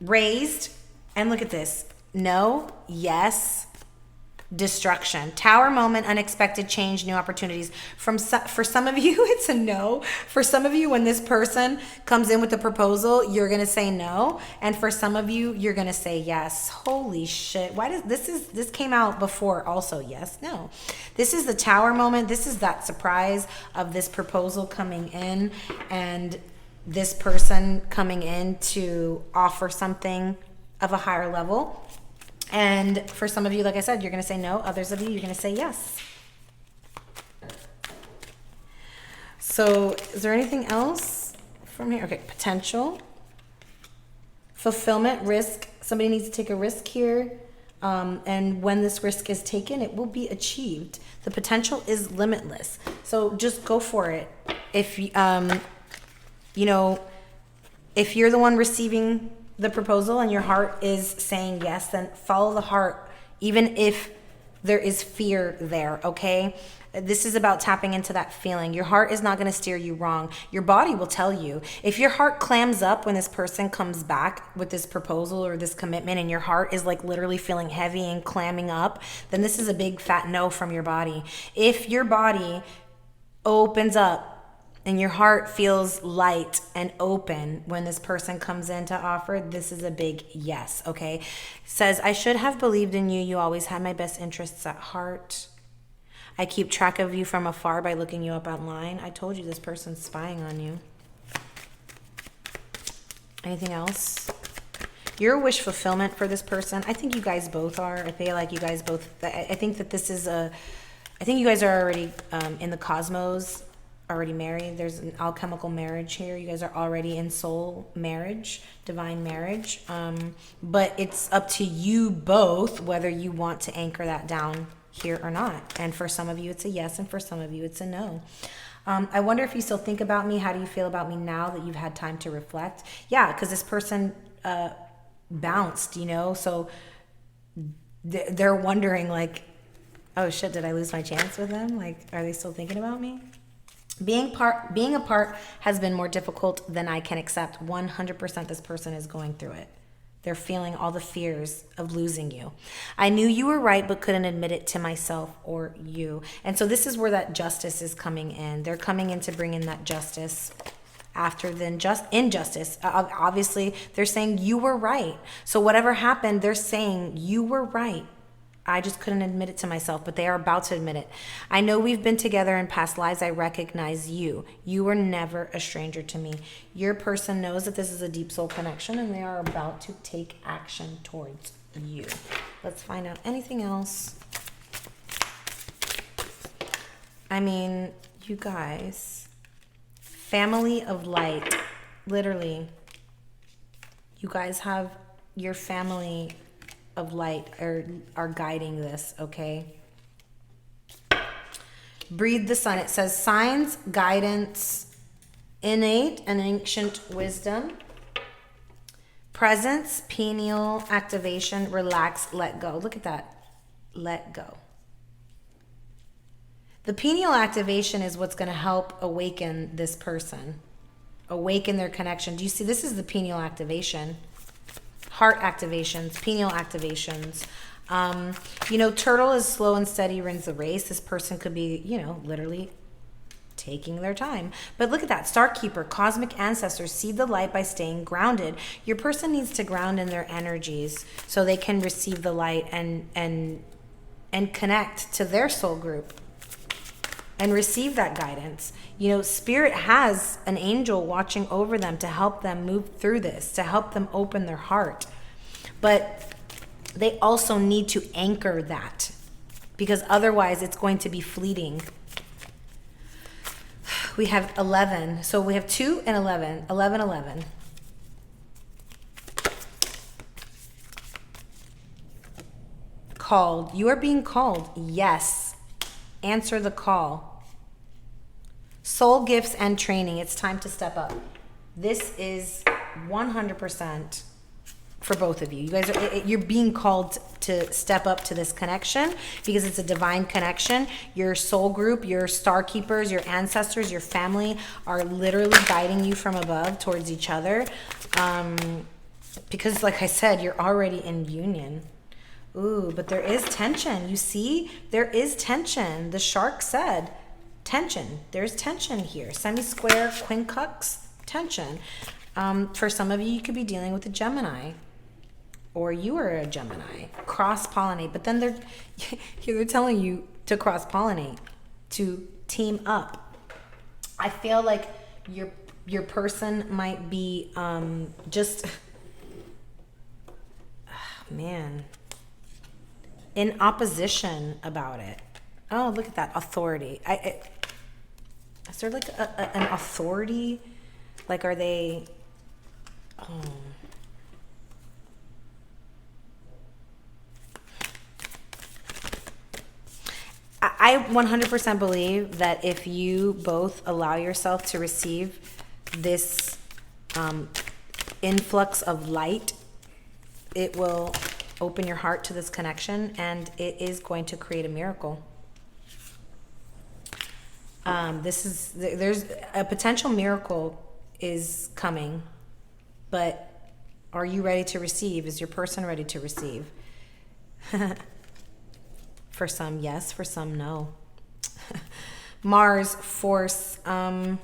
raised. And look at this. No, yes, destruction. Tower moment, unexpected change, new opportunities. For some of you, it's a no. For some of you, when this person comes in with a proposal, you're going to say no. And for some of you, you're going to say yes. Holy shit. Why does this came out before also? Yes, no. This is the tower moment. This is that surprise of this proposal coming in and this person coming in to offer something of a higher level. And for some of you, like I said, you're going to say no. Others of you, you're going to say yes. So is there anything else from here? Okay, potential, fulfillment, risk. Somebody needs to take a risk here. And when this risk is taken, it will be achieved. The potential is limitless. So just go for it. If, if you're the one receiving the proposal and your heart is saying yes, then follow the heart, even if there is fear there, okay? This is about tapping into that feeling. Your heart is not going to steer you wrong. Your body will tell you. If your heart clams up when this person comes back with this proposal or this commitment and your heart is like literally feeling heavy and clamming up, then this is a big fat no from your body. If your body opens up and your heart feels light and open when this person comes in to offer, this is a big yes, okay? Says, I should have believed in you. You always had my best interests at heart. I keep track of you from afar by looking you up online. I told you this person's spying on you. Anything else? Your wish fulfillment for this person. I think you guys both are. I feel like you guys both, I think that this is I think you guys are already in the cosmos, already married. There's an alchemical marriage here. You guys are already in soul marriage, divine marriage. But it's up to you both whether you want to anchor that down here or not. And for some of you, it's a yes. And for some of you, it's a no. I wonder if you still think about me. How do you feel about me now that you've had time to reflect? Yeah, because this person bounced, so they're wondering like, oh shit, did I lose my chance with them? Like, are they still thinking about me? Being apart has been more difficult than I can accept. 100% this person is going through it. They're feeling all the fears of losing you. I knew you were right, but couldn't admit it to myself or you. And so this is where that justice is coming in. They're coming in to bring in that justice after the injustice. Obviously, they're saying you were right. So whatever happened, they're saying you were right. I just couldn't admit it to myself, but they are about to admit it. I know we've been together in past lives. I recognize you. You were never a stranger to me. Your person knows that this is a deep soul connection and they are about to take action towards you. Let's find out anything else. I mean, you guys, family of light, literally, you guys have your family of light are guiding this, okay? Breathe the sun. It says signs, guidance, innate and ancient wisdom, presence, pineal activation, relax, let go. Look at that. Let go. The pineal activation is what's going to help awaken this person, awaken their connection. Do you see? This is the pineal activation, heart activations, pineal activations. You know, turtle is slow and steady wins the race. This person could be, you know, literally taking their time. But look at that. Star Keeper, cosmic ancestors, see the light by staying grounded. Your person needs to ground in their energies so they can receive the light and connect to their soul group and receive that guidance. You know, Spirit has an angel watching over them to help them move through this, to help them open their heart. But they also need to anchor that, because otherwise it's going to be fleeting. We have 11. So we have 2 and 11. 11, 11. Called. You are being called. Yes. Answer the call. Soul gifts and training. It's time to step up. This is 100% for both of you. You guys you're being called to step up to this connection because it's a divine connection. Your soul group, your star keepers, your ancestors, your family are literally guiding you from above towards each other. Because like I said, you're already in union. Ooh, but there is tension. You see, there is tension. The shark said tension. There's tension here. Semi-square, quincux, tension. For some of you, you could be dealing with a Gemini, or you are a Gemini. Cross-pollinate. But then they're telling you to cross-pollinate, to team up. I feel like your person might be just, man, in opposition about it. Oh, look at that authority. Is there like an authority? Like, are they? Oh. I 100% believe that if you both allow yourself to receive this influx of light, it will open your heart to this connection, and it is going to create a miracle. There's a potential miracle is coming, but are you ready to receive? Is your person ready to receive? For some, yes. For some, no. Mars, force. I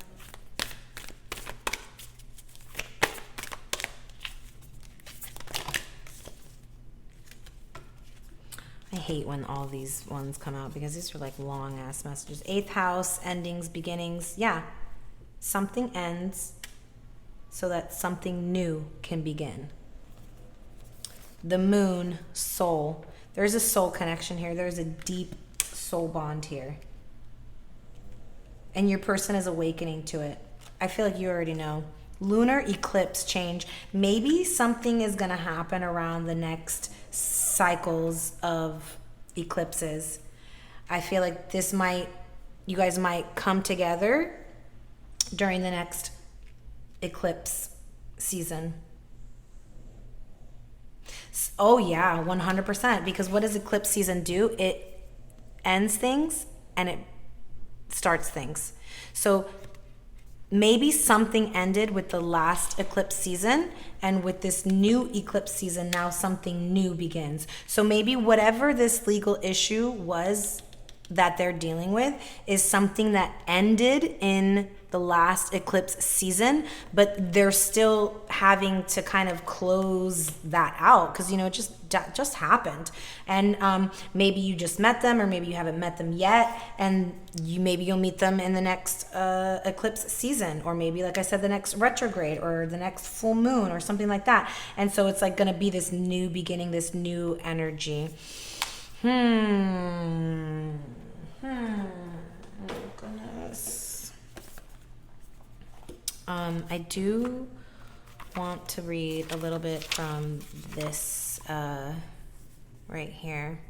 hate when all these ones come out because these are like long ass messages. 8th house, endings, beginnings. Yeah. Something ends so that something new can begin. The moon, soul. There's a soul connection here. There's a deep soul bond here. And your person is awakening to it. I feel like you already know. Lunar eclipse change. Maybe something is going to happen around the next cycles of eclipses. I feel like you guys might come together during the next eclipse season. Oh yeah, 100%. Because what does eclipse season do? It ends things and it starts things. So maybe something ended with the last eclipse season, and with this new eclipse season, now something new begins. So maybe whatever this legal issue was that they're dealing with is something that ended in the last eclipse season, but they're still having to kind of close that out because, you know, it just happened. And maybe you just met them, or maybe you haven't met them yet, and maybe you'll meet them in the next eclipse season, or maybe, like I said, the next retrograde or the next full moon or something like that. And so it's like going to be this new beginning, this new energy. Oh goodness. I do want to read a little bit from this right here.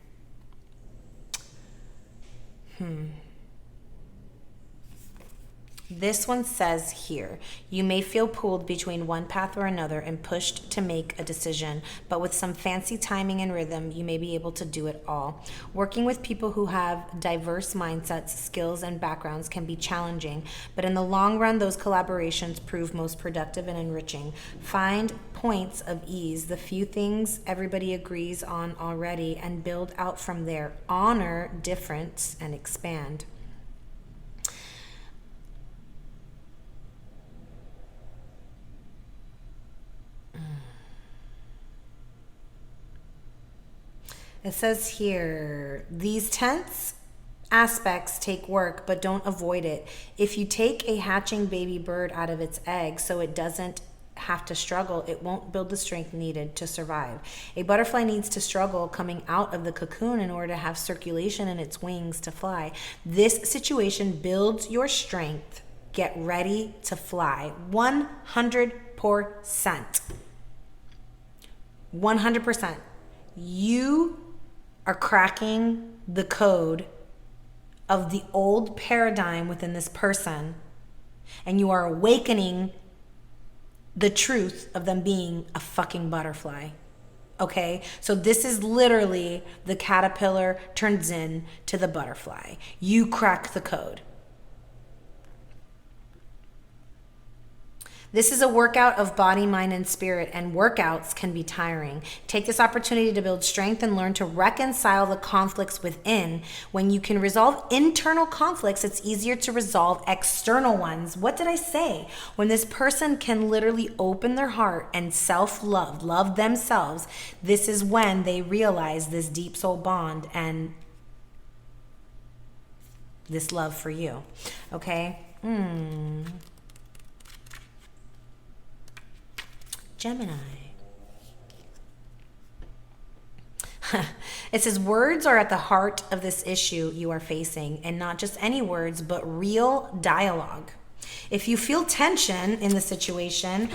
This one says here, you may feel pulled between one path or another and pushed to make a decision, but with some fancy timing and rhythm, you may be able to do it all. Working with people who have diverse mindsets, skills, and backgrounds can be challenging, but in the long run, those collaborations prove most productive and enriching. Find points of ease, the few things everybody agrees on already, and build out from there. Honor difference and expand. It says here, these tense aspects take work, but don't avoid it. If you take a hatching baby bird out of its egg so it doesn't have to struggle, it won't build the strength needed to survive. A butterfly needs to struggle coming out of the cocoon in order to have circulation in its wings to fly. This situation builds your strength. Get ready to fly. 100%. 100%. You are cracking the code of the old paradigm within this person, and you are awakening the truth of them being a fucking butterfly. Okay? So this is literally the caterpillar turns into the butterfly. You crack the code. This is a workout of body, mind, and spirit, and workouts can be tiring. Take this opportunity to build strength and learn to reconcile the conflicts within. When you can resolve internal conflicts, it's easier to resolve external ones. What did I say? When this person can literally open their heart and self-love, love themselves, this is when they realize this deep soul bond and this love for you. Okay? Gemini. It says words are at the heart of this issue you are facing, and not just any words, but real dialogue. If you feel tension in the situation,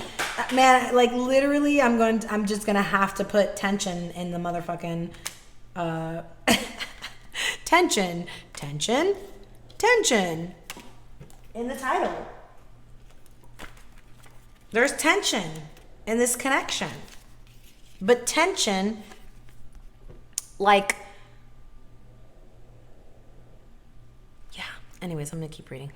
man, like literally, I'm just gonna have to put tension in the motherfucking tension in the title. There's tension in this connection, but tension, like, yeah. Anyways, I'm gonna keep reading.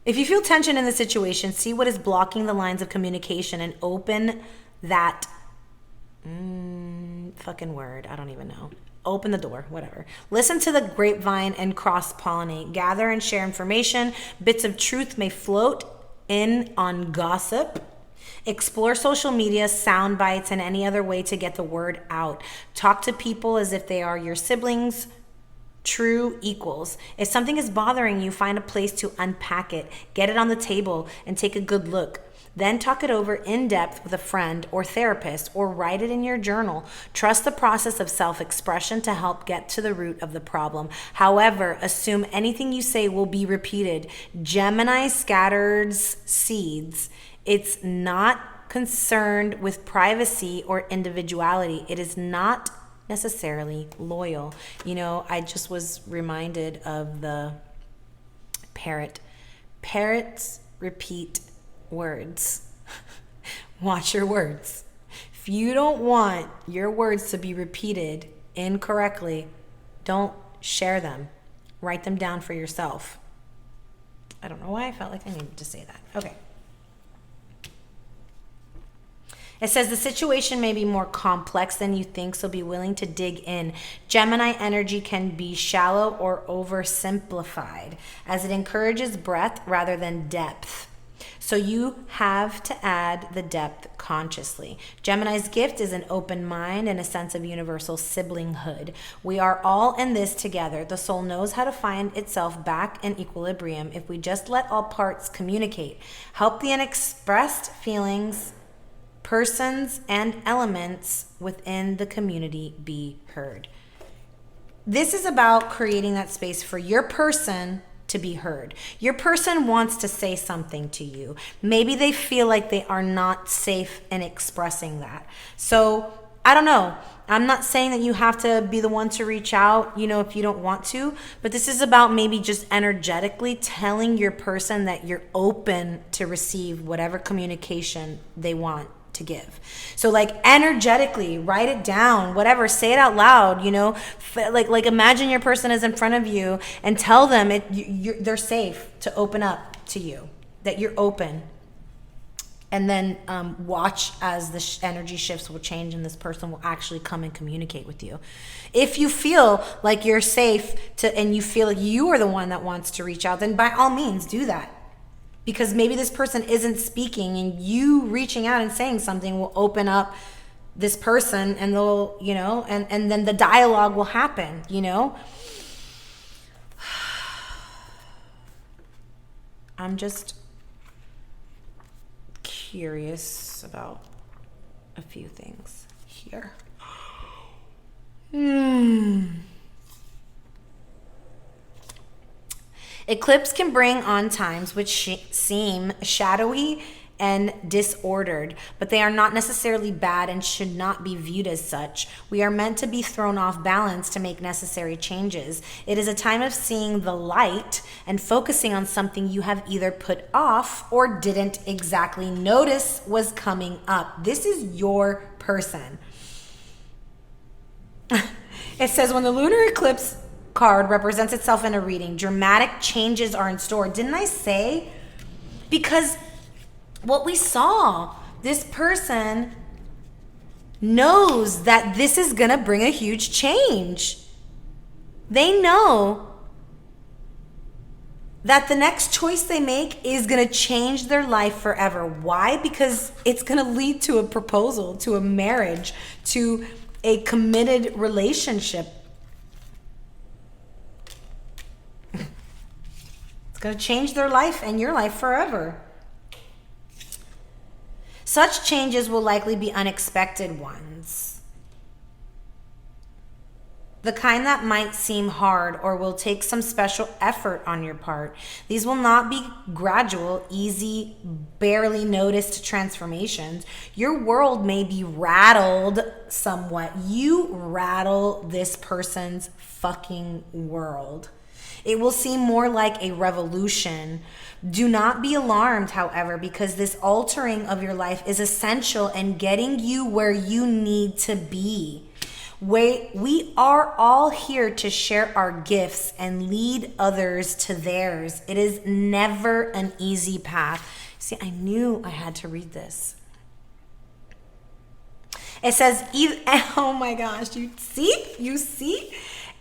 If you feel tension in the situation, see what is blocking the lines of communication and open that fucking word. I don't even know. Open the door, whatever. Listen to the grapevine and cross-pollinate. Gather and share information. Bits of truth may float in on gossip. Explore social media, sound bites, and any other way to get the word out. Talk to people as if they are your siblings, true equals. If something is bothering you, find a place to unpack it. Get it on the table and take a good look. Then talk it over in depth with a friend or therapist, or write it in your journal. Trust the process of self-expression to help get to the root of the problem. However, assume anything you say will be repeated. Gemini scatters seeds. It's not concerned with privacy or individuality. It is not necessarily loyal. You know, I just was reminded of the parrot. Parrots repeat words. Watch your words. If you don't want your words to be repeated incorrectly, don't share them. Write them down for yourself. I don't know why I felt like I needed to say that. Okay. It says the situation may be more complex than you think, so be willing to dig in. Gemini energy can be shallow or oversimplified, as it encourages breadth rather than depth. So you have to add the depth consciously. Gemini's gift is an open mind and a sense of universal siblinghood. We are all in this together. The soul knows how to find itself back in equilibrium if we just let all parts communicate. Help the unexpressed feelings, persons, and elements within the community be heard. This is about creating that space for your person to be heard. Your person wants to say something to you. Maybe they feel like they are not safe in expressing that. So I don't know. I'm not saying that you have to be the one to reach out, if you don't want to, but this is about maybe just energetically telling your person that you're open to receive whatever communication they want to give. So like energetically write it down, whatever, say it out loud, like imagine your person is in front of you and tell them they're safe to open up to you, that you're open. And then watch as the energy shifts will change and this person will actually come and communicate with you. If you feel like you're safe and you feel like you are the one that wants to reach out, then by all means do that. Because maybe this person isn't speaking and you reaching out and saying something will open up this person and they'll, and then the dialogue will happen, I'm just curious about a few things here. Eclipse can bring on times which seem shadowy and disordered, but they are not necessarily bad and should not be viewed as such. We are meant to be thrown off balance to make necessary changes. It is a time of seeing the light and focusing on something you have either put off or didn't exactly notice was coming up. This is your person. It says when the lunar eclipse card represents itself in a reading, dramatic changes are in store. Didn't I say? Because what we saw, this person knows that this is going to bring a huge change. They know that the next choice they make is going to change their life forever. Why? Because it's going to lead to a proposal, to a marriage, to a committed relationship. It's going to change their life and your life forever. Such changes will likely be unexpected ones. The kind that might seem hard or will take some special effort on your part. These will not be gradual, easy, barely noticed transformations. Your world may be rattled somewhat. You rattle this person's fucking world. It will seem more like a revolution. Do not be alarmed, however, because this altering of your life is essential in getting you where you need to be. We are all here to share our gifts and lead others to theirs. It is never an easy path. See, I knew I had to read this. It says, oh my gosh, you see?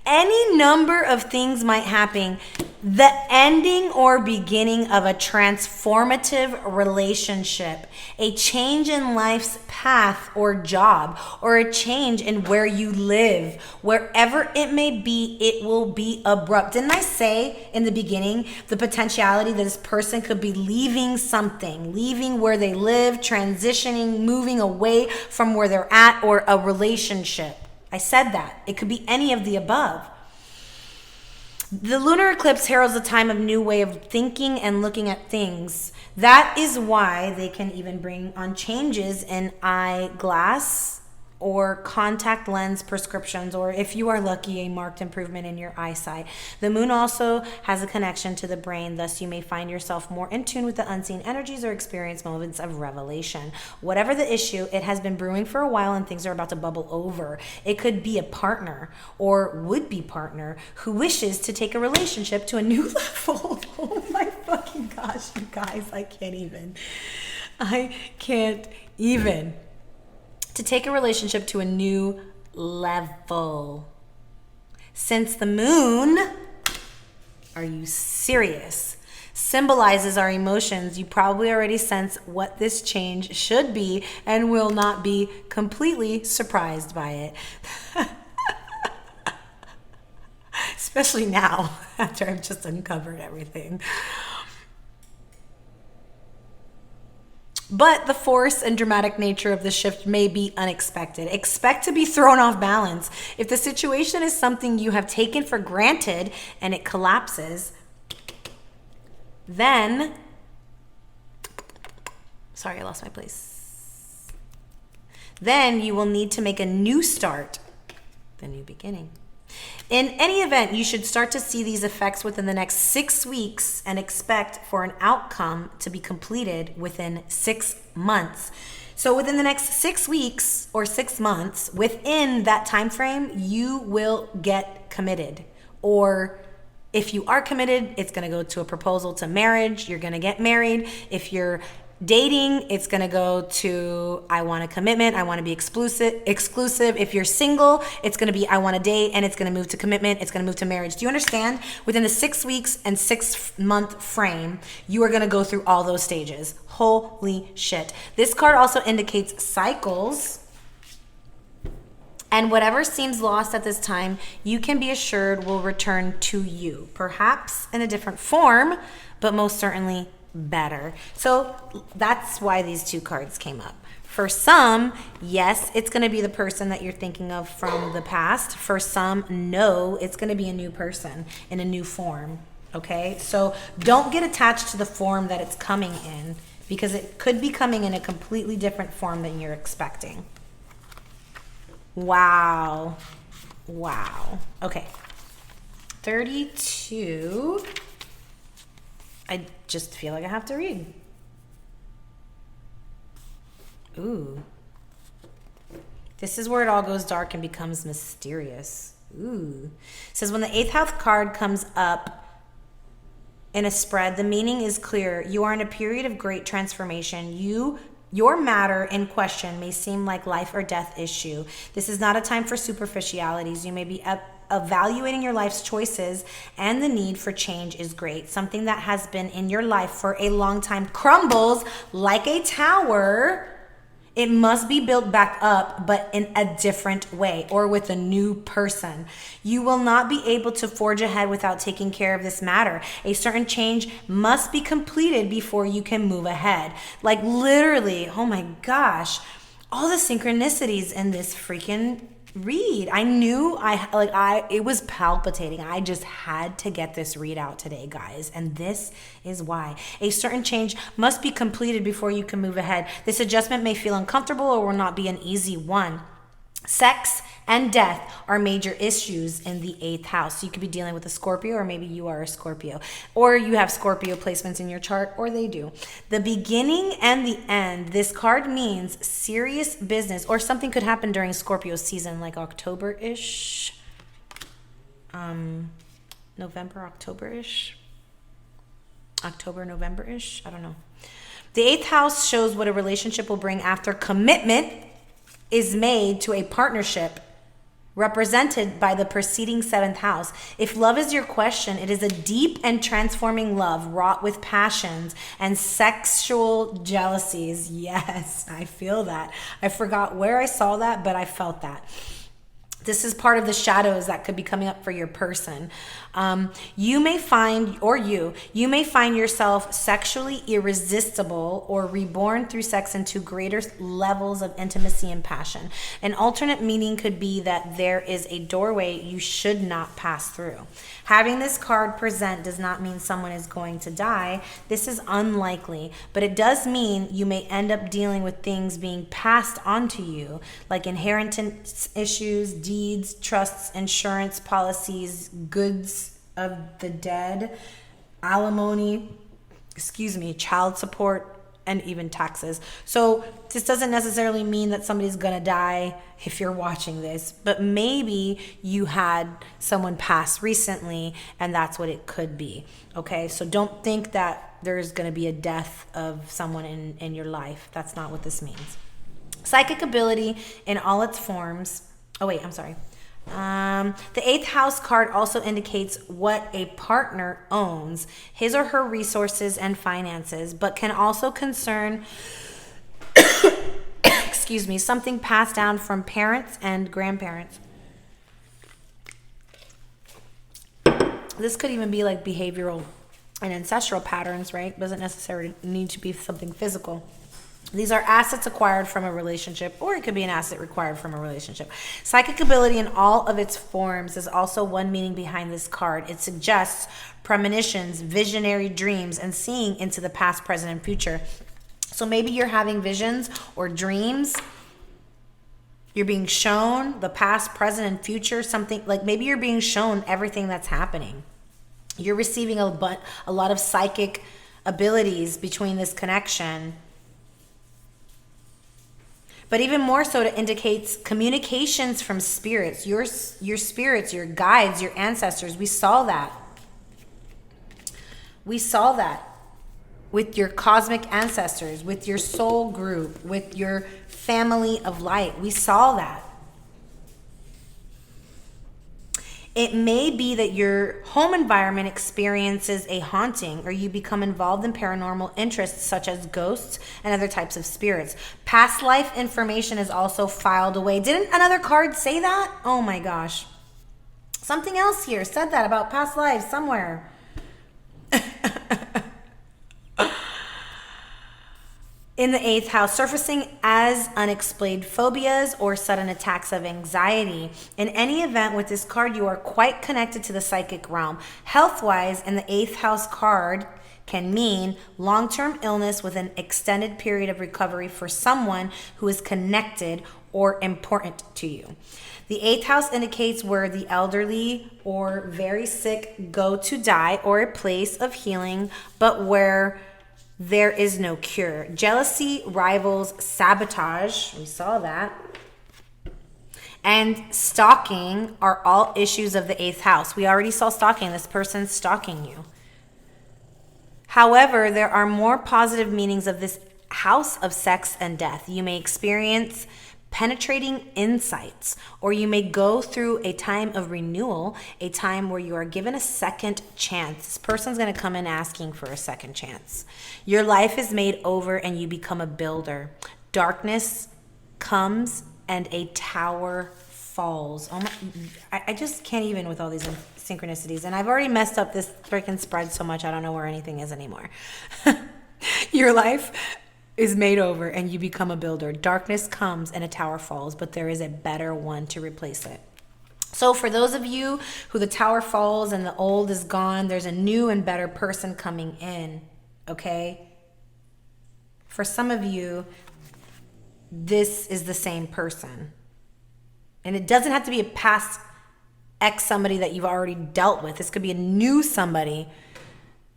Any number of things might happen. The ending or beginning of a transformative relationship, a change in life's path or job, or a change in where you live. Wherever it may be, it will be abrupt. Didn't I say in the beginning the potentiality that this person could be leaving something, leaving where they live, transitioning, moving away from where they're at, or a relationship? I said that. It could be any of the above. The lunar eclipse heralds a time of new way of thinking and looking at things. That is why they can even bring on changes in eyeglass or contact lens prescriptions, or if you are lucky, a marked improvement in your eyesight. The moon also has a connection to the brain, thus you may find yourself more in tune with the unseen energies or experience moments of revelation. Whatever the issue, it has been brewing for a while and things are about to bubble over. It could be a partner or would-be partner who wishes to take a relationship to a new level. Oh my fucking gosh, you guys, I can't even. To take a relationship to a new level. Since the moon, are you serious, symbolizes our emotions, you probably already sense what this change should be and will not be completely surprised by it. Especially now, after I've just uncovered everything. But the force and dramatic nature of the shift may be unexpected. Expect to be thrown off balance. If the situation is something you have taken for granted and it collapses, then, sorry, I lost my place. Then you will need to make a new start, the new beginning. In any event, you should start to see these effects within the next 6 weeks and expect for an outcome to be completed within 6 months. So within the next 6 weeks or 6 months, within that time frame, you will get committed. Or if you are committed, it's going to go to a proposal to marriage. You're going to get married. If you're dating, it's going to go to I want a commitment, I want to be exclusive. If you're single, it's going to be I want to date, and it's going to move to commitment, it's going to move to marriage. Do you understand? Within the 6 weeks and 6 month frame, you are going to go through all those stages. Holy shit. This card also indicates cycles. And whatever seems lost at this time, you can be assured will return to you, perhaps in a different form, but most certainly better. So that's why these two cards came up. For some, yes, it's going to be the person that you're thinking of from the past. For some, no, it's going to be a new person in a new form. Okay? So don't get attached to the form that it's coming in, because it could be coming in a completely different form than you're expecting. Wow. Okay. 32. I just feel like I have to read. Ooh. This is where it all goes dark and becomes mysterious. Ooh. It says when the 8th house card comes up in a spread, the meaning is clear. You are in a period of great transformation. Your matter in question may seem like life or death issue. This is not a time for superficialities. You may be evaluating your life's choices, and the need for change is great. Something that has been in your life for a long time crumbles like a tower. It must be built back up, but in a different way or with a new person. You will not be able to forge ahead without taking care of this matter. A certain change must be completed before you can move ahead. Like literally, oh my gosh, all the synchronicities in this freaking read. I knew it was palpitating. I just had to get this read out today, guys. And this is why. A certain change must be completed before you can move ahead. This adjustment may feel uncomfortable or will not be an easy one. Sex and death are major issues in the 8th house. So you could be dealing with a Scorpio, or maybe you are a Scorpio, or you have Scorpio placements in your chart, or they do. The beginning and the end. This card means serious business, or something could happen during Scorpio season, like October-ish, November-ish, October-November-ish. I don't know. The 8th house shows what a relationship will bring after commitment is made to a partnership, represented by the preceding 7th house. If love is your question, it is a deep and transforming love wrought with passions and sexual jealousies. Yes, I feel that. I forgot where I saw that, but I felt that. This is part of the shadows that could be coming up for your person. You may find yourself sexually irresistible or reborn through sex into greater levels of intimacy and passion. An alternate meaning could be that there is a doorway you should not pass through. Having this card present does not mean someone is going to die. This is unlikely, but it does mean you may end up dealing with things being passed on to you, like inheritance issues, deeds, trusts, insurance policies, goods of the dead, alimony, child support, and even taxes. So this doesn't necessarily mean that somebody's gonna die if you're watching this, but maybe you had someone pass recently and that's what it could be. Okay, so don't think that there's gonna be a death of someone in your life. That's not what this means. Psychic ability in all its forms. Oh wait, I'm sorry. The 8th house card also indicates what a partner owns, his or her resources and finances, but can also concern something passed down from parents and grandparents. This could even be like behavioral and ancestral patterns, right? Doesn't necessarily need to be something physical. These are assets acquired from a relationship, or it could be an asset required from a relationship. Psychic ability in all of its forms is also one meaning behind this card. It suggests premonitions, visionary dreams, and seeing into the past, present, and future. So maybe you're having visions or dreams You're being shown the past, present, and future, something like maybe you're being shown everything that's happening. You're receiving a lot of psychic abilities between this connection. But even more so, it indicates communications from spirits, your spirits, your guides, your ancestors. We saw that. We saw that with your cosmic ancestors, with your soul group, with your family of light. We saw that. It may be that your home environment experiences a haunting, or you become involved in paranormal interests such as ghosts and other types of spirits. Past life information is also filed away. Didn't another card say that? Oh my gosh. Something else here said that about past lives somewhere. In the 8th house, surfacing as unexplained phobias or sudden attacks of anxiety. In any event, with this card, you are quite connected to the psychic realm. Health-wise, in the 8th house card can mean long-term illness with an extended period of recovery for someone who is connected or important to you. The 8th house indicates where the elderly or very sick go to die, or a place of healing, but where there is no cure. Jealousy, rivals, sabotage, we saw that, and stalking are all issues of the 8th house. We already saw stalking. This person's stalking you. However, there are more positive meanings of this house of sex and death. You may experience penetrating insights, or you may go through a time of renewal, a time where you are given a second chance. This person's going to come in asking for a second chance. Your life is made over and you become a builder. Darkness comes and a tower falls. Oh my, I just can't even with all these synchronicities. And I've already messed up this freaking spread so much I don't know where anything is anymore. Your life is made over and you become a builder. Darkness comes and a tower falls, but there is a better one to replace it. So for those of you who the tower falls and the old is gone, there's a new and better person coming in, okay? For some of you, this is the same person. And it doesn't have to be a past ex somebody that you've already dealt with. This could be a new somebody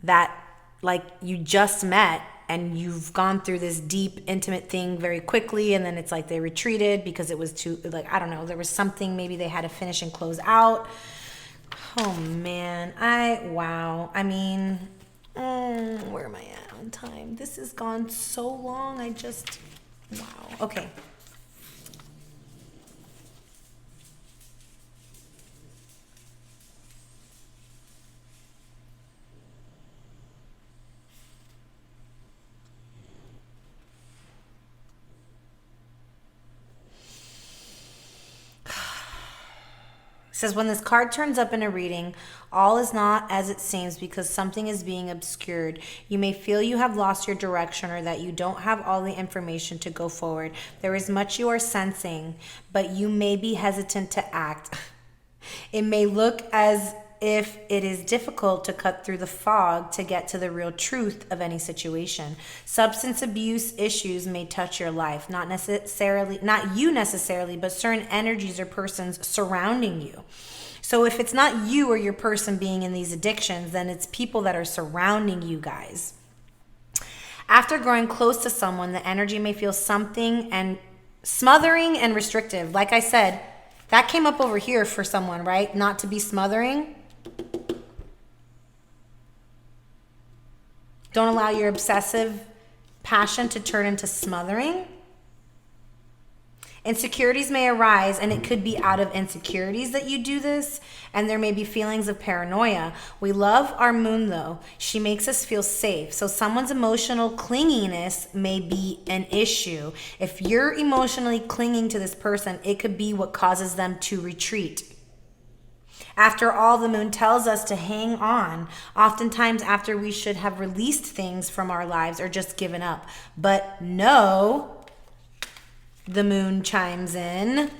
that like you just met, and you've gone through this deep, intimate thing very quickly, and then it's like they retreated because it was too, like, I don't know, there was something maybe they had to finish and close out. Oh, man. Wow. I mean, where am I at on time? This has gone so long. Wow. Okay. Says when this card turns up in a reading, all is not as it seems because something is being obscured. You may feel you have lost your direction or that you don't have all the information to go forward. There is much you are sensing, but you may be hesitant to act. It may look as if it is difficult to cut through the fog to get to the real truth of any situation. Substance abuse issues may touch your life, not you necessarily, but certain energies or persons surrounding you. So if it's not you or your person being in these addictions, then it's people that are surrounding you guys. After growing close to someone, the energy may feel something and smothering and restrictive. Like I said, that came up over here for someone, right? Not to be smothering. Don't allow your obsessive passion to turn into smothering. Insecurities may arise, and it could be out of insecurities that you do this, and there may be feelings of paranoia. We love our moon, though. She makes us feel safe. So someone's emotional clinginess may be an issue. If you're emotionally clinging to this person, it could be what causes them to retreat. After all, the moon tells us to hang on, oftentimes after we should have released things from our lives or just given up. But no, the moon chimes in.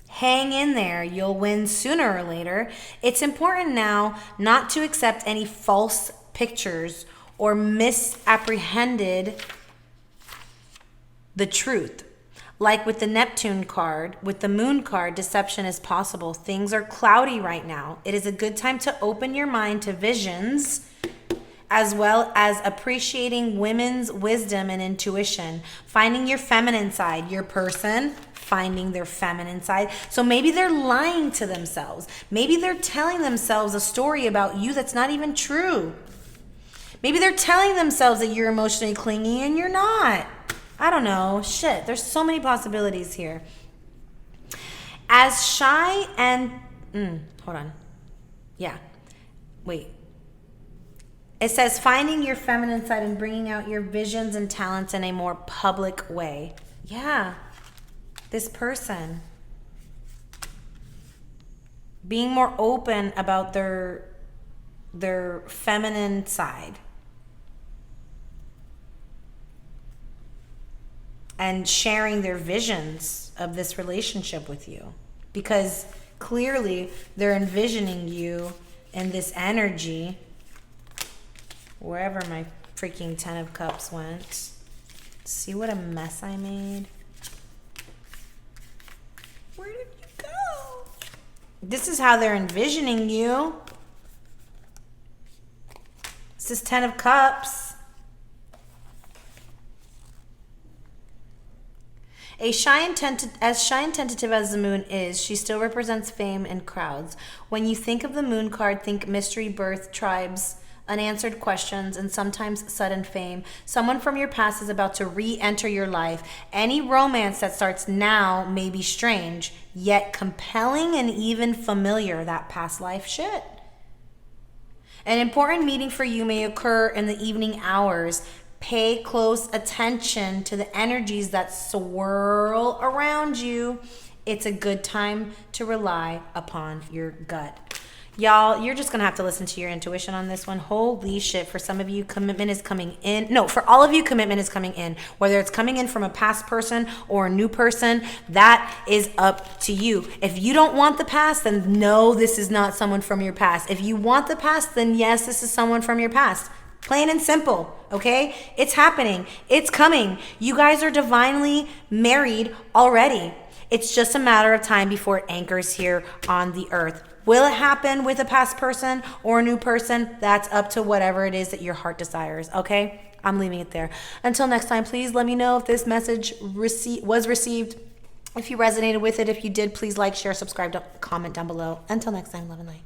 Hang in there. You'll win sooner or later. It's important now not to accept any false pictures or misapprehended the truth. Like with the Neptune card, with the Moon card, deception is possible. Things are cloudy right now. It is a good time to open your mind to visions, as well as appreciating women's wisdom and intuition. Finding your feminine side, your person finding their feminine side. So maybe they're lying to themselves. Maybe they're telling themselves a story about you that's not even true. Maybe they're telling themselves that you're emotionally clingy and you're not. I don't know. Shit, there's so many possibilities here. As shy and... hold on. Yeah. Wait. It says finding your feminine side and bringing out your visions and talents in a more public way. Yeah. This person. Being more open about their feminine side. And sharing their visions of this relationship with you. Because clearly they're envisioning you in this energy. Wherever my freaking 10 of Cups went. See what a mess I made? Where did you go? This is how they're envisioning you. This is 10 of Cups. As shy and tentative as the moon is, she still represents fame and crowds. When you think of the moon card, think mystery, birth, tribes, unanswered questions, and sometimes sudden fame. Someone from your past is about to re-enter your life. Any romance that starts now may be strange, yet compelling and even familiar. That past life shit. An important meeting for you may occur in the evening hours. Pay close attention to the energies that swirl around you. It's a good time to rely upon your gut. Y'all, you're just going to have to listen to your intuition on this one. Holy shit. For some of you, commitment is coming in. No, for all of you, commitment is coming in. Whether it's coming in from a past person or a new person, that is up to you. If you don't want the past, then no, this is not someone from your past. If you want the past, then yes, this is someone from your past. Plain and simple, okay? It's happening. It's coming. You guys are divinely married already. It's just a matter of time before it anchors here on the earth. Will it happen with a past person or a new person? That's up to whatever it is that your heart desires, okay? I'm leaving it there. Until next time, please let me know if this message was received. If you resonated with it, if you did, please like, share, subscribe, comment down below. Until next time, love and light.